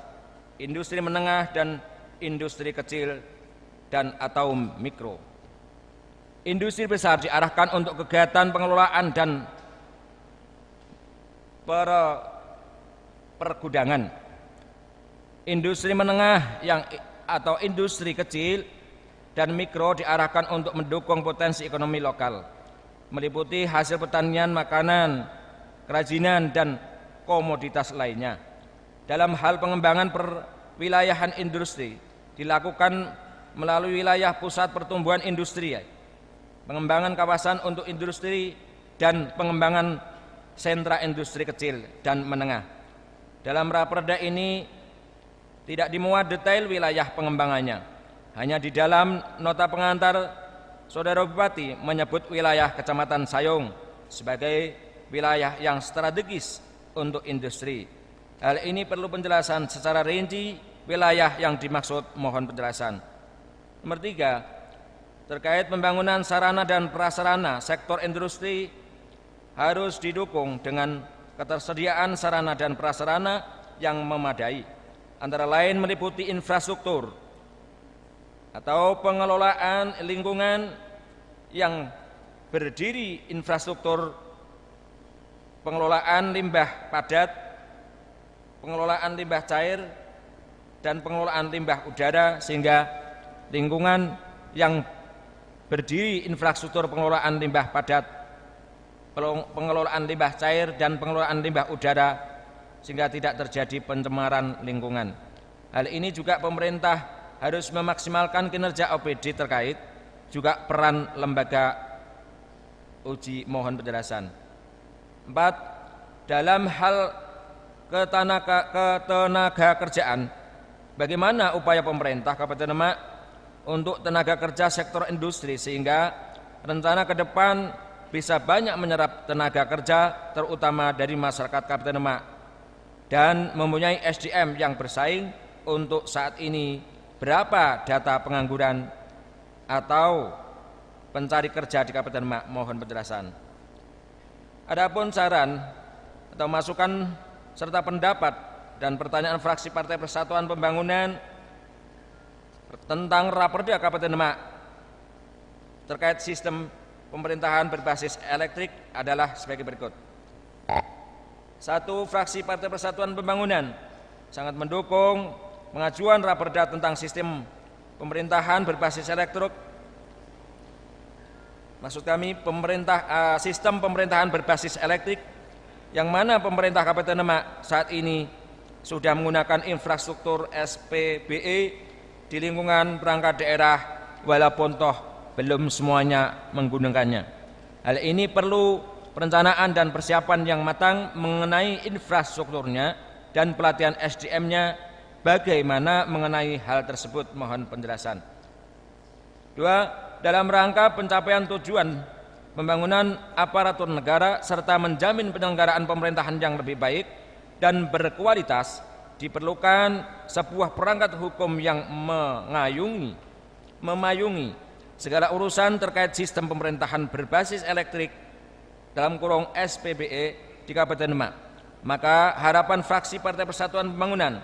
industri menengah, dan industri kecil dan atau mikro. Industri besar diarahkan untuk kegiatan pengelolaan dan pergudangan. Industri menengah atau industri kecil dan mikro diarahkan untuk mendukung potensi ekonomi lokal, meliputi hasil pertanian, makanan, kerajinan, dan komoditas lainnya. Dalam hal pengembangan perwilayahan industri dilakukan melalui wilayah pusat pertumbuhan industri, pengembangan kawasan untuk industri, dan pengembangan sentra industri kecil dan menengah. Dalam Raperda ini tidak dimuat detail wilayah pengembangannya. Hanya di dalam nota pengantar Saudara Bupati menyebut wilayah Kecamatan Sayung sebagai wilayah yang strategis untuk industri. Hal ini perlu penjelasan secara rinci wilayah yang dimaksud, mohon penjelasan. Nomor 3, terkait pembangunan sarana dan prasarana sektor industri harus didukung dengan ketersediaan sarana dan prasarana yang memadai, antara lain meliputi infrastruktur atau pengelolaan lingkungan yang berdiri, infrastruktur pengelolaan limbah padat, pengelolaan limbah cair, dan pengelolaan limbah udara, sehingga lingkungan yang berdiri infrastruktur pengelolaan limbah padat, pengelolaan limbah cair, dan pengelolaan limbah udara, sehingga tidak terjadi pencemaran lingkungan. Hal ini juga pemerintah harus memaksimalkan kinerja OPD terkait, juga peran lembaga uji, mohon penjelasan. 4. Dalam hal ketenaga kerjaan, bagaimana upaya pemerintah Kabupaten Demak untuk tenaga kerja sektor industri sehingga rencana ke depan bisa banyak menyerap tenaga kerja terutama dari masyarakat Kabupaten Demak dan mempunyai SDM yang bersaing untuk saat ini berapa data pengangguran atau pencari kerja di Kabupaten Demak? Mohon penjelasan. Adapun saran atau masukan serta pendapat dan pertanyaan fraksi Partai Persatuan Pembangunan tentang Raperda Kabupaten Demak terkait sistem pemerintahan berbasis elektrik adalah sebagai berikut. 1. Fraksi Partai Persatuan Pembangunan sangat mendukung pengajuan Raperda tentang sistem pemerintahan berbasis elektrik. Maksud kami sistem pemerintahan berbasis elektrik yang mana pemerintah Kabupaten Demak saat ini sudah menggunakan infrastruktur SPBE di lingkungan perangkat daerah walaupun toh belum semuanya menggunakannya. Hal ini perlu perencanaan dan persiapan yang matang mengenai infrastrukturnya dan pelatihan SDM-nya. Bagaimana mengenai hal tersebut? Mohon penjelasan. 2. Dalam rangka pencapaian tujuan pembangunan aparatur negara serta menjamin penyelenggaraan pemerintahan yang lebih baik dan berkualitas, diperlukan sebuah perangkat hukum yang memayungi segala urusan terkait sistem pemerintahan berbasis elektrik dalam kurung SPBE di Kabupaten Demak. Maka harapan fraksi Partai Persatuan Pembangunan,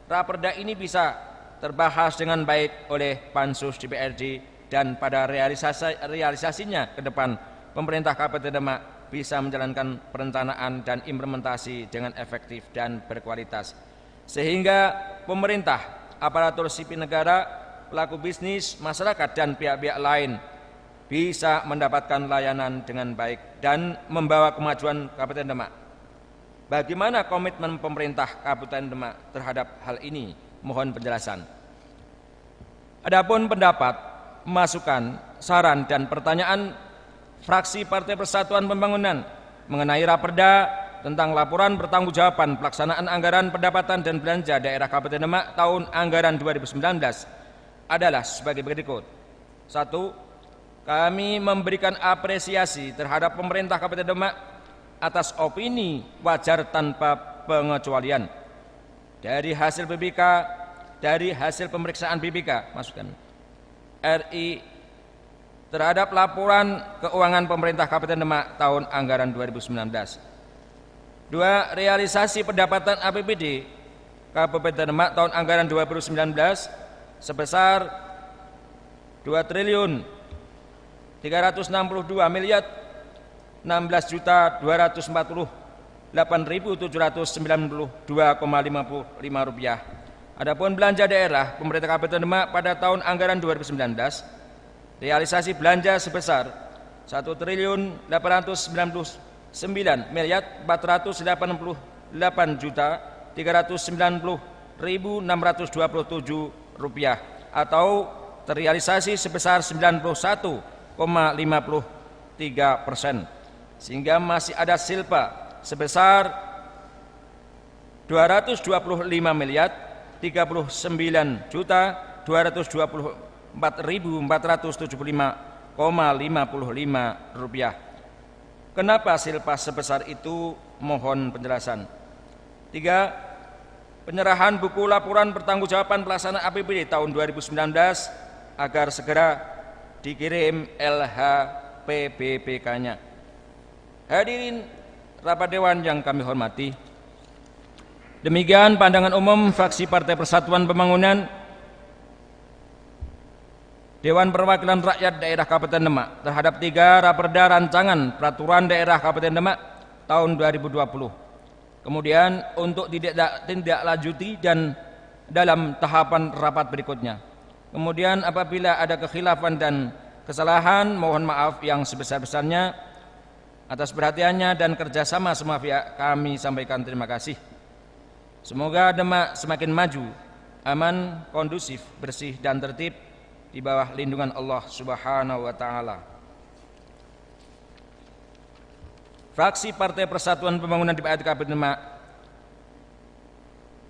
Raperda ini bisa terbahas dengan baik oleh Pansus DPRD dan pada realisasinya ke depan pemerintah Kabupaten Demak bisa menjalankan perencanaan dan implementasi dengan efektif dan berkualitas, sehingga pemerintah, aparatur sipil negara, pelaku bisnis, masyarakat dan pihak-pihak lain bisa mendapatkan layanan dengan baik dan membawa kemajuan Kabupaten Demak. Bagaimana komitmen pemerintah Kabupaten Demak terhadap hal ini? Mohon penjelasan. Adapun pendapat, masukan, saran dan pertanyaan fraksi Partai Persatuan Pembangunan mengenai Raperda tentang laporan pertanggungjawaban pelaksanaan anggaran pendapatan dan belanja daerah Kabupaten Demak tahun anggaran 2019 adalah sebagai berikut. 1. Kami memberikan apresiasi terhadap pemerintah Kabupaten Demak atas opini wajar tanpa pengecualian dari hasil pemeriksaan BPK RI terhadap laporan keuangan pemerintah Kabupaten Demak tahun anggaran 2019. 2. Realisasi pendapatan APBD Kabupaten Demak tahun anggaran 2019 sebesar 2.316.248.792,55 rupiah. Adapun belanja daerah pemerintah Kabupaten Demak pada tahun anggaran 2019, realisasi belanja sebesar 1.899.390.627 rupiah atau terrealisasi sebesar 91,53%, sehingga masih ada silpa sebesar 229.329.475,55 rupiah. Kenapa silpa sebesar itu? Mohon penjelasan. 3. Penyerahan buku laporan pertanggungjawaban pelaksanaan APBD tahun 2019 agar segera dikirim LHPBPK-nya. Hadirin rapat dewan yang kami hormati, demikian pandangan umum fraksi Partai Persatuan Pembangunan Dewan Perwakilan Rakyat Daerah Kabupaten Demak terhadap 3 Raperda Rancangan Peraturan Daerah Kabupaten Demak tahun 2020. Kemudian untuk ditindaklanjuti dan dalam tahapan rapat berikutnya. Kemudian apabila ada kekhilafan dan kesalahan, mohon maaf yang sebesar-besarnya. Atas perhatiannya dan kerjasama semua pihak kami sampaikan terima kasih. Semoga Demak semakin maju, aman, kondusif, bersih dan tertib di bawah lindungan Allah Subhanahu wa Ta'ala. Fraksi Partai Persatuan Pembangunan DPRD Kabupaten Demak,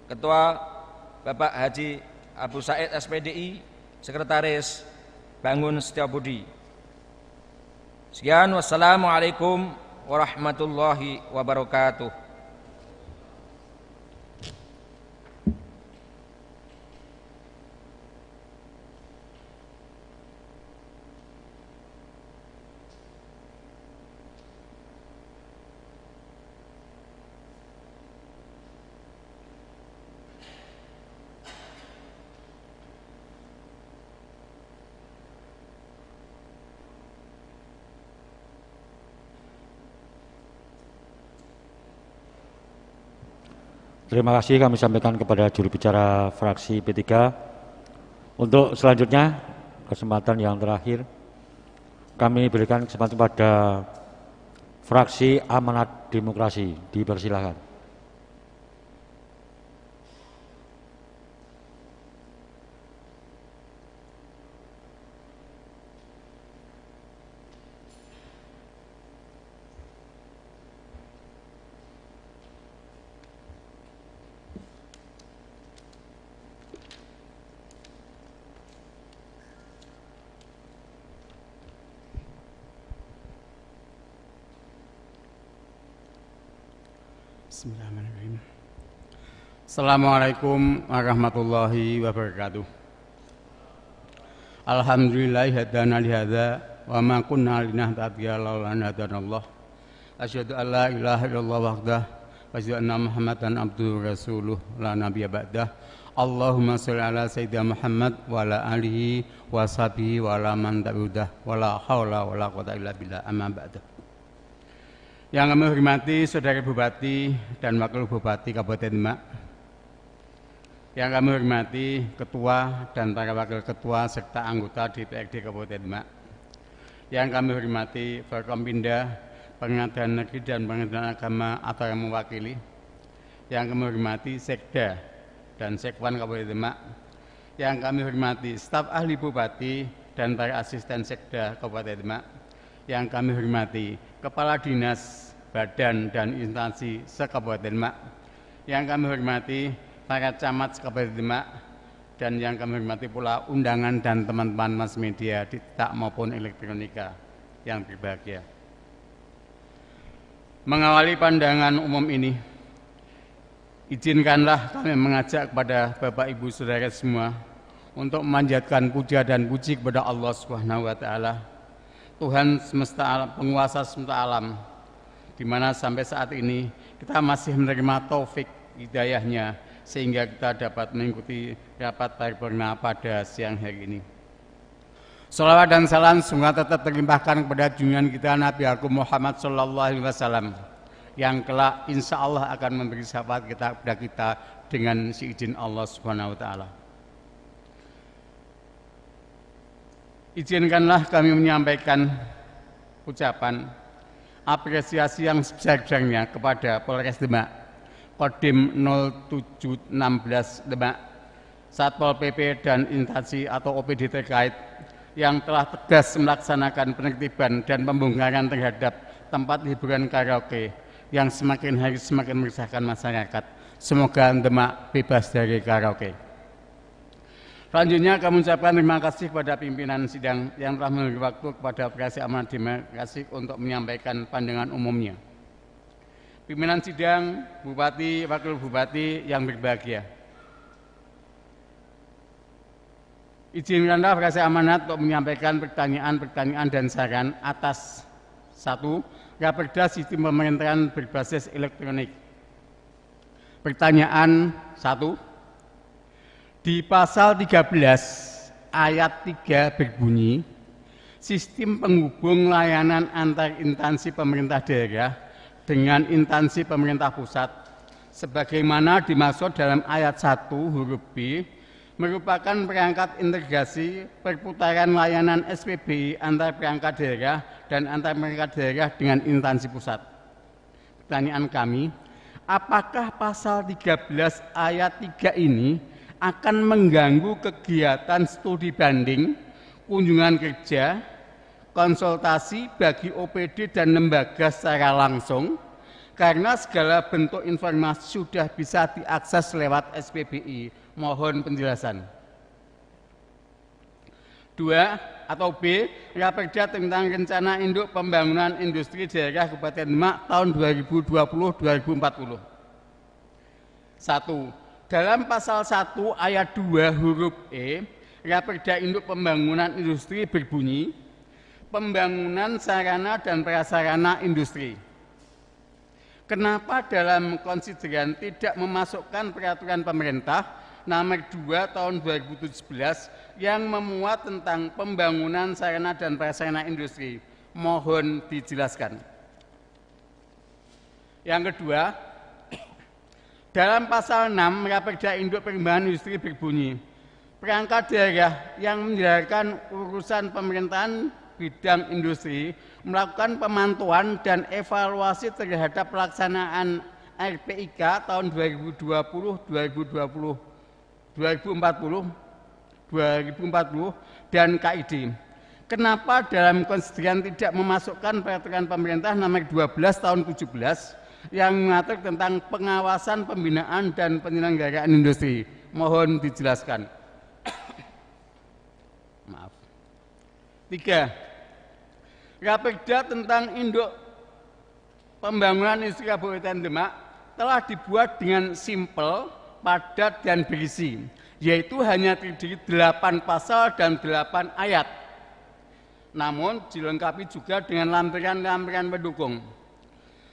Ketua Bapak Haji Abu Said SPDI, Sekretaris Bangun Setiabudi. Sekian, wassalamualaikum warahmatullahi wabarakatuh. Terima kasih kami sampaikan kepada juru bicara fraksi P3. Untuk selanjutnya, kesempatan yang terakhir, kami berikan kesempatan pada fraksi Amanat Demokrasi. Dipersilakan. Bismillahirrahmanirrahim. Assalamualaikum warahmatullahi wabarakatuh. Alhamdulillahi hadana lihada wa ma kunna linahtadiya laula an hadanallah. Asyhadu an la ilaha illallah wahdah wa asyhadu anna Muhammadan abduhu rasuluh la nabiyya ba'dah. Allahumma shalli ala sayyidina Muhammad wa ala alihi wa sahbihi wa ala man tabi'udah wa la haula wa la quwwata illa billah amma ba'dah. Yang kami hormati Saudara Bupati dan Wakil Bupati Kabupaten Demak, yang kami hormati Ketua dan para Wakil Ketua serta anggota DPRD Kabupaten Demak, yang kami hormati Forkompinda, Pengadilan Negeri dan Pengadilan Agama atau yang mewakili, yang kami hormati Sekda dan Sekwan Kabupaten Demak, yang kami hormati staf ahli Bupati dan para asisten Sekda Kabupaten Demak, yang kami hormati Kepala Dinas, Badan dan instansi se-Kabupaten Demak, yang kami hormati para camat se-Kabupaten Demak, dan yang kami hormati pula undangan dan teman-teman mass media digital maupun elektronika yang berbahagia. Mengawali pandangan umum ini, izinkanlah kami mengajak kepada Bapak Ibu Saudara semua untuk memanjatkan puja dan puji kepada Allah Subhanahu wa taala, Tuhan semesta alam, penguasa semesta alam, di mana sampai saat ini kita masih menerima taufik hidayahnya sehingga kita dapat mengikuti rapat paripurna pada siang hari ini. Salawat dan salam semoga tetap terlimpahkan kepada junjungan kita Nabi Agung Muhammad SAW yang kelak insya Allah akan memberi syafaat kepada kita dengan seizin Allah Subhanahu wa taala. Izinkanlah kami menyampaikan ucapan apresiasi yang sebesar-besarnya kepada Polres Demak, Kodim 0716 Demak, Satpol PP dan instansi atau OPD terkait yang telah tegas melaksanakan penertiban dan pembongkaran terhadap tempat hiburan karaoke yang semakin hari semakin meresahkan masyarakat. Semoga Demak bebas dari karaoke. Selanjutnya kami ucapkan terima kasih kepada pimpinan sidang yang telah memberi waktu kepada Fraksi Amanat Demokrasi untuk menyampaikan pandangan umumnya. Pimpinan sidang, Bupati, Wakil Bupati yang berbahagia. Izinkanlah Fraksi Amanat untuk menyampaikan pertanyaan dan saran atas 1. Raperda Sistem Pemerintahan Berbasis Elektronik. Pertanyaan 1. Di pasal 13 ayat 3 berbunyi, sistem penghubung layanan antar instansi pemerintah daerah dengan instansi pemerintah pusat sebagaimana dimaksud dalam ayat 1 huruf B merupakan perangkat integrasi perputaran layanan SPBI antar perangkat daerah dan antar perangkat daerah dengan instansi pusat. Pertanyaan kami, apakah pasal 13 ayat 3 ini akan mengganggu kegiatan studi banding, kunjungan kerja, konsultasi bagi OPD dan lembaga secara langsung, karena segala bentuk informasi sudah bisa diakses lewat SPBI. Mohon penjelasan. 2 atau B, Raperda tentang Rencana Induk Pembangunan Industri Daerah Kabupaten Demak tahun 2020-2040. 1. Dalam pasal 1 ayat 2 huruf E, Raperda Induk Pembangunan Industri berbunyi, pembangunan sarana dan prasarana industri. Kenapa dalam konsideran tidak memasukkan peraturan pemerintah nomor 2 tahun 2017 yang memuat tentang pembangunan sarana dan prasarana industri? Mohon dijelaskan. Yang kedua, Dalam pasal 6 Raperda Induk Pengembangan Industri berbunyi, perangkat daerah yang menjalankan urusan pemerintahan bidang industri melakukan pemantauan dan evaluasi terhadap pelaksanaan RPIK tahun 2020, 2040 dan KID. Kenapa dalam konstitusi tidak memasukkan peraturan pemerintah nomor 12 tahun 17 yang mengatur tentang pengawasan, pembinaan dan penyelenggaraan industri? Mohon dijelaskan. Maaf. 3. Raperda tentang induk pembangunan industri Kabupaten Demak telah dibuat dengan simpel, padat dan berisi, yaitu hanya terdiri 8 pasal dan 8 ayat. Namun dilengkapi juga dengan lampiran-lampiran pendukung.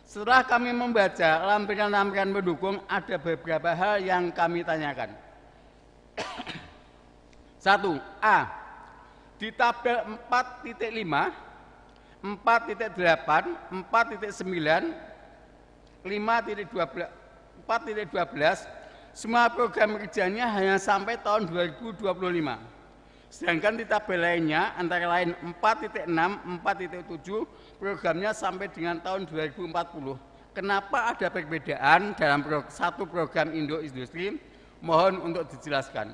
Setelah kami membaca lampiran-lampiran pendukung, ada beberapa hal yang kami tanyakan. 1. A. Di tabel 4.5, 4.8, 4.9, 4.12, semua program kerjanya hanya sampai tahun 2025. Sedangkan di tabel lainnya, antara lain 4.6, 4.7, programnya sampai dengan tahun 2040. Kenapa ada perbedaan dalam satu program induk industri? Mohon untuk dijelaskan.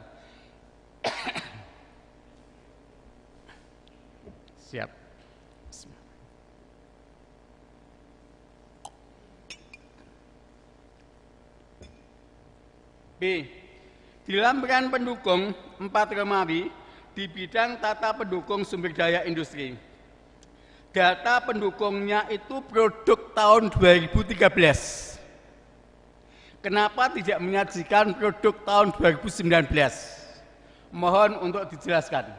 Siap. B. Di lampiran pendukung 4 Romawi di bidang tata pendukung sumber daya industri. Data pendukungnya itu produk tahun 2013. Kenapa tidak menyajikan produk tahun 2019? Mohon untuk dijelaskan.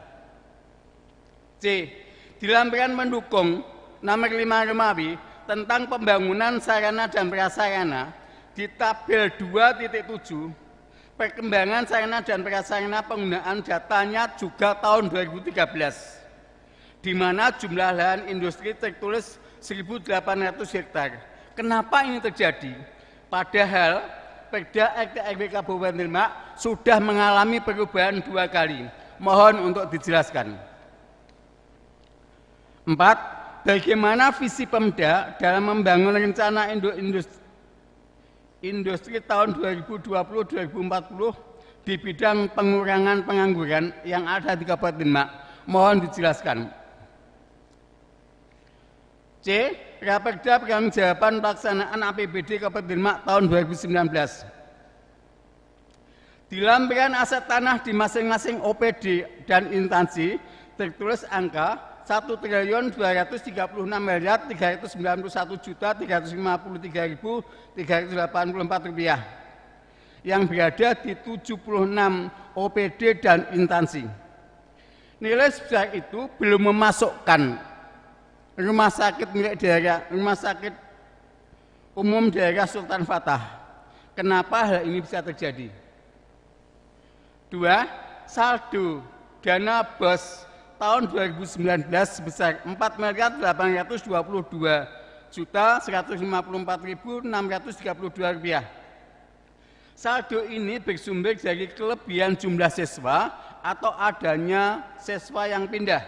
C. Di lampiran pendukung nomor 5 Romawi tentang pembangunan sarana dan prasarana di tabel 2.7 perkembangan sarana dan prasarana penggunaan datanya juga tahun 2013, di mana jumlah lahan industri tertulis 1.800 hektar. Kenapa ini terjadi? Padahal Perda RT/RW Kabupaten Demak sudah mengalami perubahan 2 kali. Mohon untuk dijelaskan. 4. Bagaimana visi Pemda dalam membangun rencana industri tahun 2020-2040 di bidang pengurangan pengangguran yang ada di Kabupaten Demak? Mohon dijelaskan. C. Raperda Pertanggungjawaban Pelaksanaan APBD Kabupaten Demak tahun 2019. Di lampiran aset tanah di masing-masing OPD dan instansi tertulis angka Rp1.391.353.384 yang berada di 76 OPD dan instansi. Nilai sebesar itu belum memasukkan rumah sakit milik daerah, rumah sakit umum daerah Sultan Fatah. Kenapa hal ini bisa terjadi? 2. Saldo dana BOS tahun 2019 sebesar Rp4.822.154.632. Saldo ini bersumber dari kelebihan jumlah siswa atau adanya siswa yang pindah.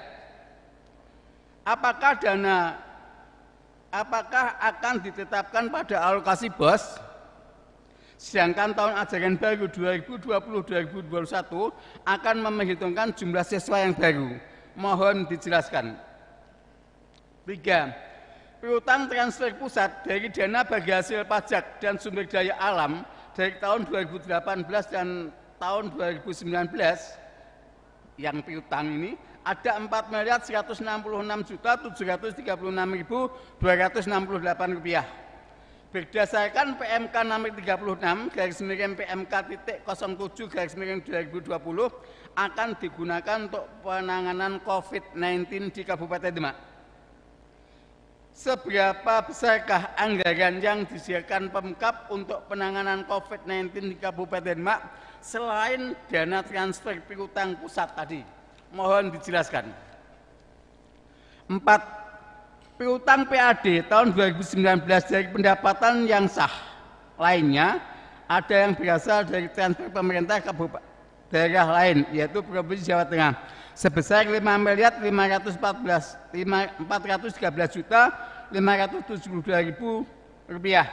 Apakah akan ditetapkan pada alokasi BOS? Sedangkan tahun ajaran baru 2020-2021 akan memperhitungkan jumlah siswa yang baru. Mohon dijelaskan. 3. Piutang transfer pusat dari dana bagi hasil pajak dan sumber daya alam dari tahun 2018 dan tahun 2019 yang piutang ini ada Rp4.636.736.268. Berdasarkan PMK nomor 36/PMK.07/2020 akan digunakan untuk penanganan COVID-19 di Kabupaten Demak. Seberapa besarkah anggaran yang disediakan Pemkab untuk penanganan COVID-19 di Kabupaten Demak selain dana transfer piutang pusat tadi? Mohon dijelaskan. 4. Piutang PAD tahun 2019 dari pendapatan yang sah lainnya ada yang berasal dari transfer pemerintah ke daerah lain, yaitu Provinsi Jawa Tengah, sebesar 5.413.572.572 rupiah.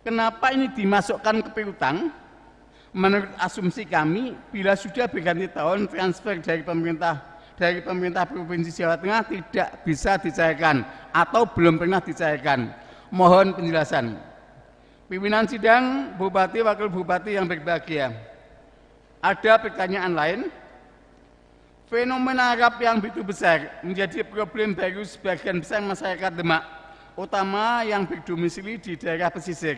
Kenapa ini dimasukkan ke piutang? Menurut asumsi kami, bila sudah berganti tahun, transfer dari pemerintah Provinsi Jawa Tengah tidak bisa dicairkan atau belum pernah dicairkan. Mohon penjelasan. Pimpinan sidang, Bupati, Wakil Bupati yang berbahagia. Ada pertanyaan lain? Fenomena Arab yang begitu besar menjadi problem baru sebagian besar masyarakat Demak, utama yang berdomisili di daerah pesisir,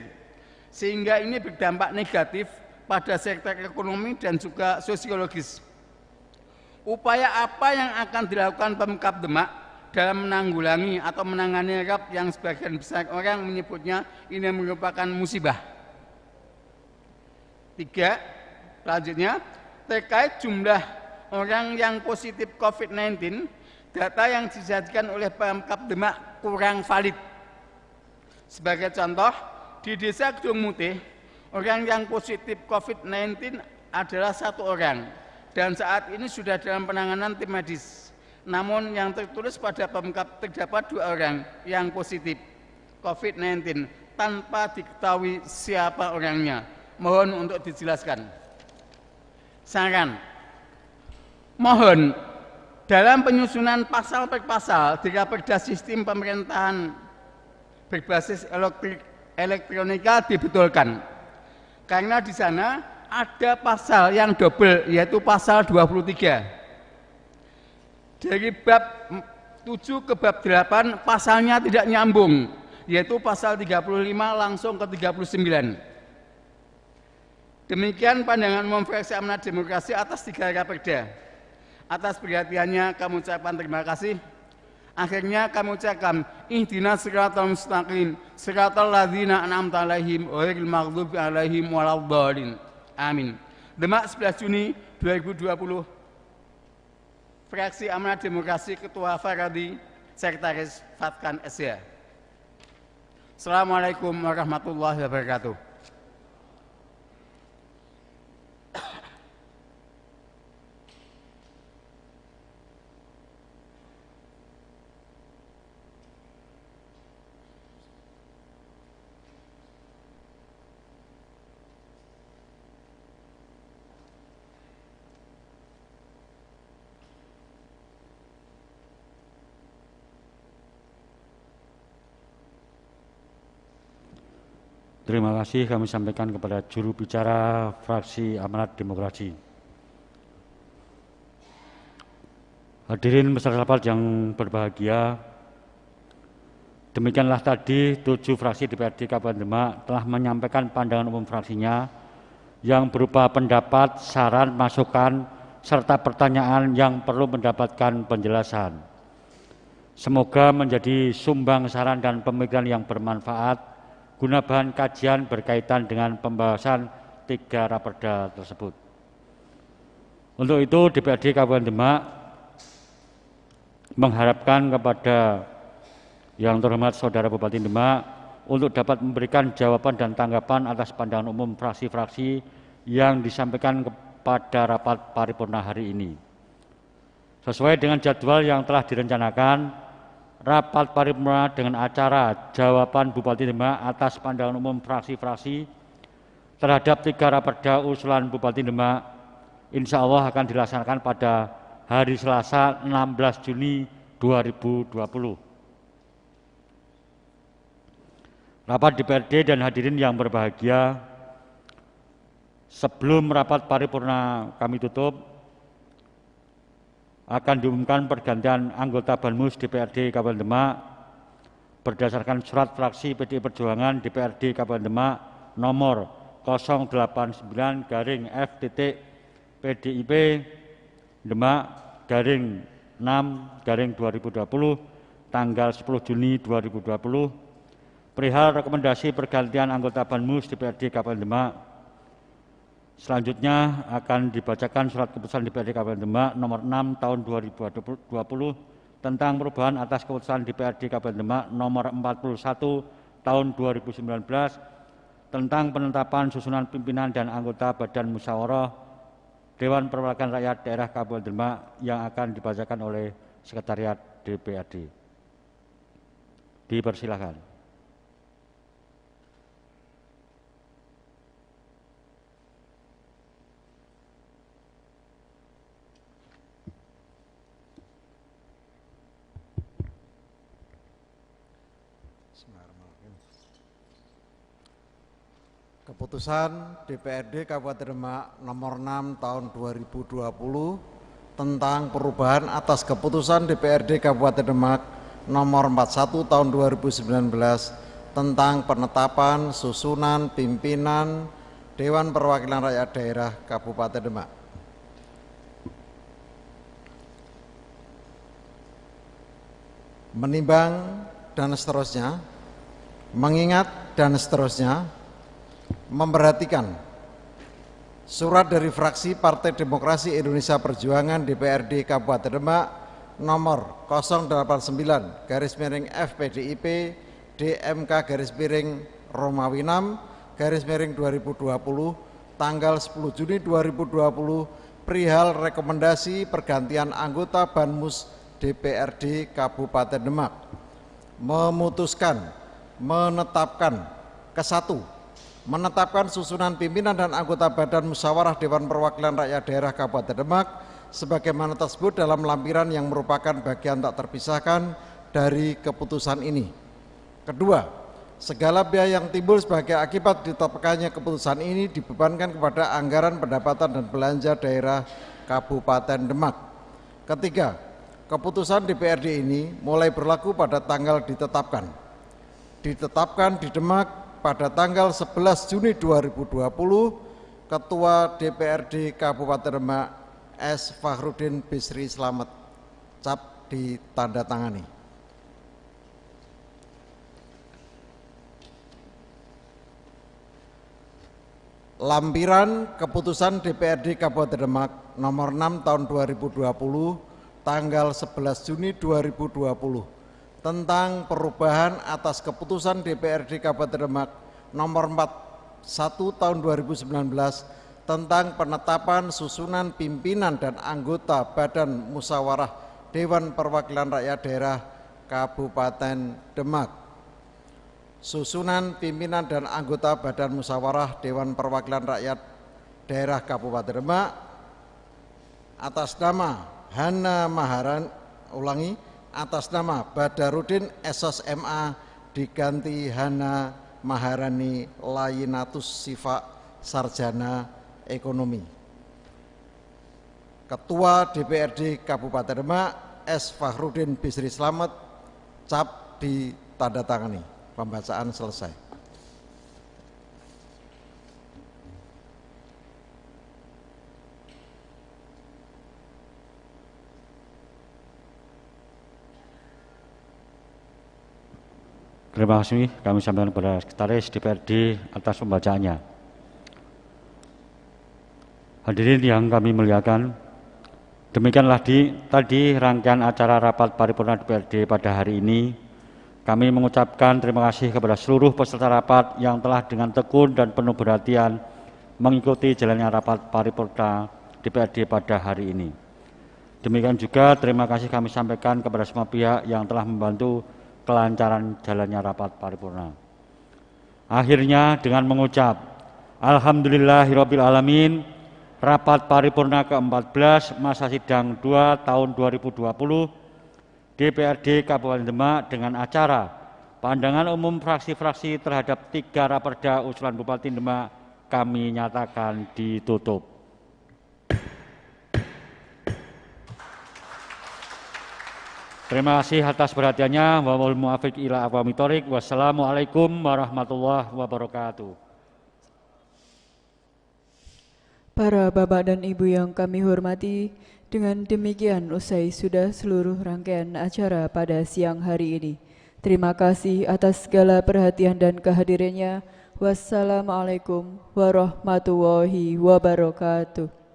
sehingga ini berdampak negatif pada sektor ekonomi dan juga sosiologis. Upaya apa yang akan dilakukan Pemkab Demak dalam menanggulangi atau menangani Arab yang sebagian besar orang menyebutnya ini merupakan musibah? 3. Selanjutnya, terkait jumlah orang yang positif COVID-19, data yang disajikan oleh Pemkab Demak kurang valid. Sebagai contoh, di Desa Gedung Mutih, orang yang positif COVID-19 adalah 1 orang dan saat ini sudah dalam penanganan tim medis. Namun yang tertulis pada Pemkab terdapat 2 orang yang positif COVID-19 tanpa diketahui siapa orangnya. Mohon untuk dijelaskan. Saran, mohon dalam penyusunan pasal per pasal di Raperda Sistem Pemerintahan berbasis elektronika dibetulkan. Karena di sana ada pasal yang double, yaitu pasal 23. Dari bab 7 ke bab 8 pasalnya tidak nyambung, yaitu pasal 35 langsung ke 39. Demikian pandangan umum fraksi Amanat Demokrasi atas 3 raperda. Atas perhatiannya kami ucapkan terima kasih. Akhirnya kami ucapkan ihdinas siratal mustaqim siratal ladzina an'amta 'alaihim ghairil maghdubi 'alaihim waladdallin. Amin. Demak 11 Juni 2020. Fraksi Amanat Demokrasi Ketua Faradi, Sekretaris Fatkan SH. Assalamualaikum warahmatullahi wabarakatuh. Terima kasih kami sampaikan kepada juru bicara fraksi Amanat Demokrasi. Hadirin peserta rapat yang berbahagia, demikianlah tadi 7 fraksi DPRD Kabupaten Demak telah menyampaikan pandangan umum fraksinya yang berupa pendapat, saran, masukan, serta pertanyaan yang perlu mendapatkan penjelasan. Semoga menjadi sumbang saran dan pemikiran yang bermanfaat guna bahan kajian berkaitan dengan pembahasan 3 raperda tersebut. Untuk itu DPRD Kabupaten Demak mengharapkan kepada yang terhormat Saudara Bupati Demak untuk dapat memberikan jawaban dan tanggapan atas pandangan umum fraksi-fraksi yang disampaikan kepada rapat paripurna hari ini. Sesuai dengan jadwal yang telah direncanakan, rapat paripurna dengan acara jawaban Bupati Demak atas pandangan umum fraksi-fraksi terhadap 3 raperda usulan Bupati Demak insya Allah akan dilaksanakan pada hari Selasa 16 Juni 2020. Rapat DPRD dan hadirin yang berbahagia, sebelum rapat paripurna kami tutup, akan diumumkan pergantian anggota Banmus DPRD Kabupaten Demak berdasarkan surat fraksi PDI Perjuangan DPRD Kabupaten Demak nomor 089-F.PDIP Demak _6-2020 tanggal 10 Juni 2020 perihal rekomendasi pergantian anggota Banmus DPRD Kabupaten Demak. Selanjutnya akan dibacakan surat keputusan DPRD Kabupaten Demak nomor 6 tahun 2020 tentang perubahan atas keputusan DPRD Kabupaten Demak nomor 41 tahun 2019 tentang penetapan susunan pimpinan dan anggota Badan Musyawarah Dewan Perwakilan Rakyat Daerah Kabupaten Demak yang akan dibacakan oleh Sekretariat DPRD. Dipersilakan. Keputusan DPRD Kabupaten Demak nomor 6 tahun 2020 tentang perubahan atas keputusan DPRD Kabupaten Demak nomor 41 tahun 2019 tentang penetapan susunan pimpinan Dewan Perwakilan Rakyat Daerah Kabupaten Demak. Menimbang dan seterusnya, mengingat dan seterusnya, memperhatikan surat dari fraksi Partai Demokrasi Indonesia Perjuangan DPRD Kabupaten Demak nomor 089/FPDIP DMK/Romawi 6/2020 tanggal 10 Juni 2020 perihal rekomendasi pergantian anggota Banmus DPRD Kabupaten Demak memutuskan menetapkan ke-1 menetapkan susunan pimpinan dan anggota Badan Musyawarah Dewan Perwakilan Rakyat Daerah Kabupaten Demak sebagaimana tersebut dalam lampiran yang merupakan bagian tak terpisahkan dari keputusan ini. Kedua, segala biaya yang timbul sebagai akibat ditetapkannya keputusan ini dibebankan kepada anggaran pendapatan dan belanja daerah Kabupaten Demak. Ketiga, keputusan DPRD ini mulai berlaku pada tanggal ditetapkan di Demak pada tanggal 11 Juni 2020, Ketua DPRD Kabupaten Demak S. Fakhrudin Bisri Slamet, cap ditandatangani. Lampiran keputusan DPRD Kabupaten Demak nomor 6 tahun 2020, tanggal 11 Juni 2020, tentang perubahan atas keputusan DPRD Kabupaten Demak nomor 41 tahun 2019 tentang penetapan susunan pimpinan dan anggota Badan Musyawarah Dewan Perwakilan Rakyat Daerah Kabupaten Demak. Susunan pimpinan dan anggota Badan Musyawarah Dewan Perwakilan Rakyat Daerah Kabupaten Demak atas nama Hana Maharan, atas nama Badarudin Esos MA diganti Hana Maharani Layinatus Sifa Sarjana Ekonomi. Ketua DPRD Kabupaten Demak S. Fakhrudin Bisri Slamet, cap ditandatangani. Pembacaan selesai. Terima kasih kami sampaikan kepada Sekretaris DPRD atas pembacaannya. Hadirin yang kami muliakan, demikianlah tadi rangkaian acara rapat paripurna DPRD pada hari ini. Kami mengucapkan terima kasih kepada seluruh peserta rapat yang telah dengan tekun dan penuh perhatian mengikuti jalannya rapat paripurna DPRD pada hari ini. Demikian juga terima kasih kami sampaikan kepada semua pihak yang telah membantu kelancaran jalannya rapat paripurna. Akhirnya dengan mengucap Alhamdulillahirabbil alamin, rapat paripurna ke-14 masa sidang 2 tahun 2020 DPRD Kabupaten Demak dengan acara pandangan umum fraksi-fraksi terhadap 3 raperda usulan Bupati Demak kami nyatakan ditutup. Terima kasih atas perhatiannya. Wal muafiq ila aqwamit thoriq. Wassalamualaikum warahmatullahi wabarakatuh. Para bapak dan ibu yang kami hormati, dengan demikian usai sudah seluruh rangkaian acara pada siang hari ini. Terima kasih atas segala perhatian dan kehadirannya. Wassalamualaikum warahmatullahi wabarakatuh.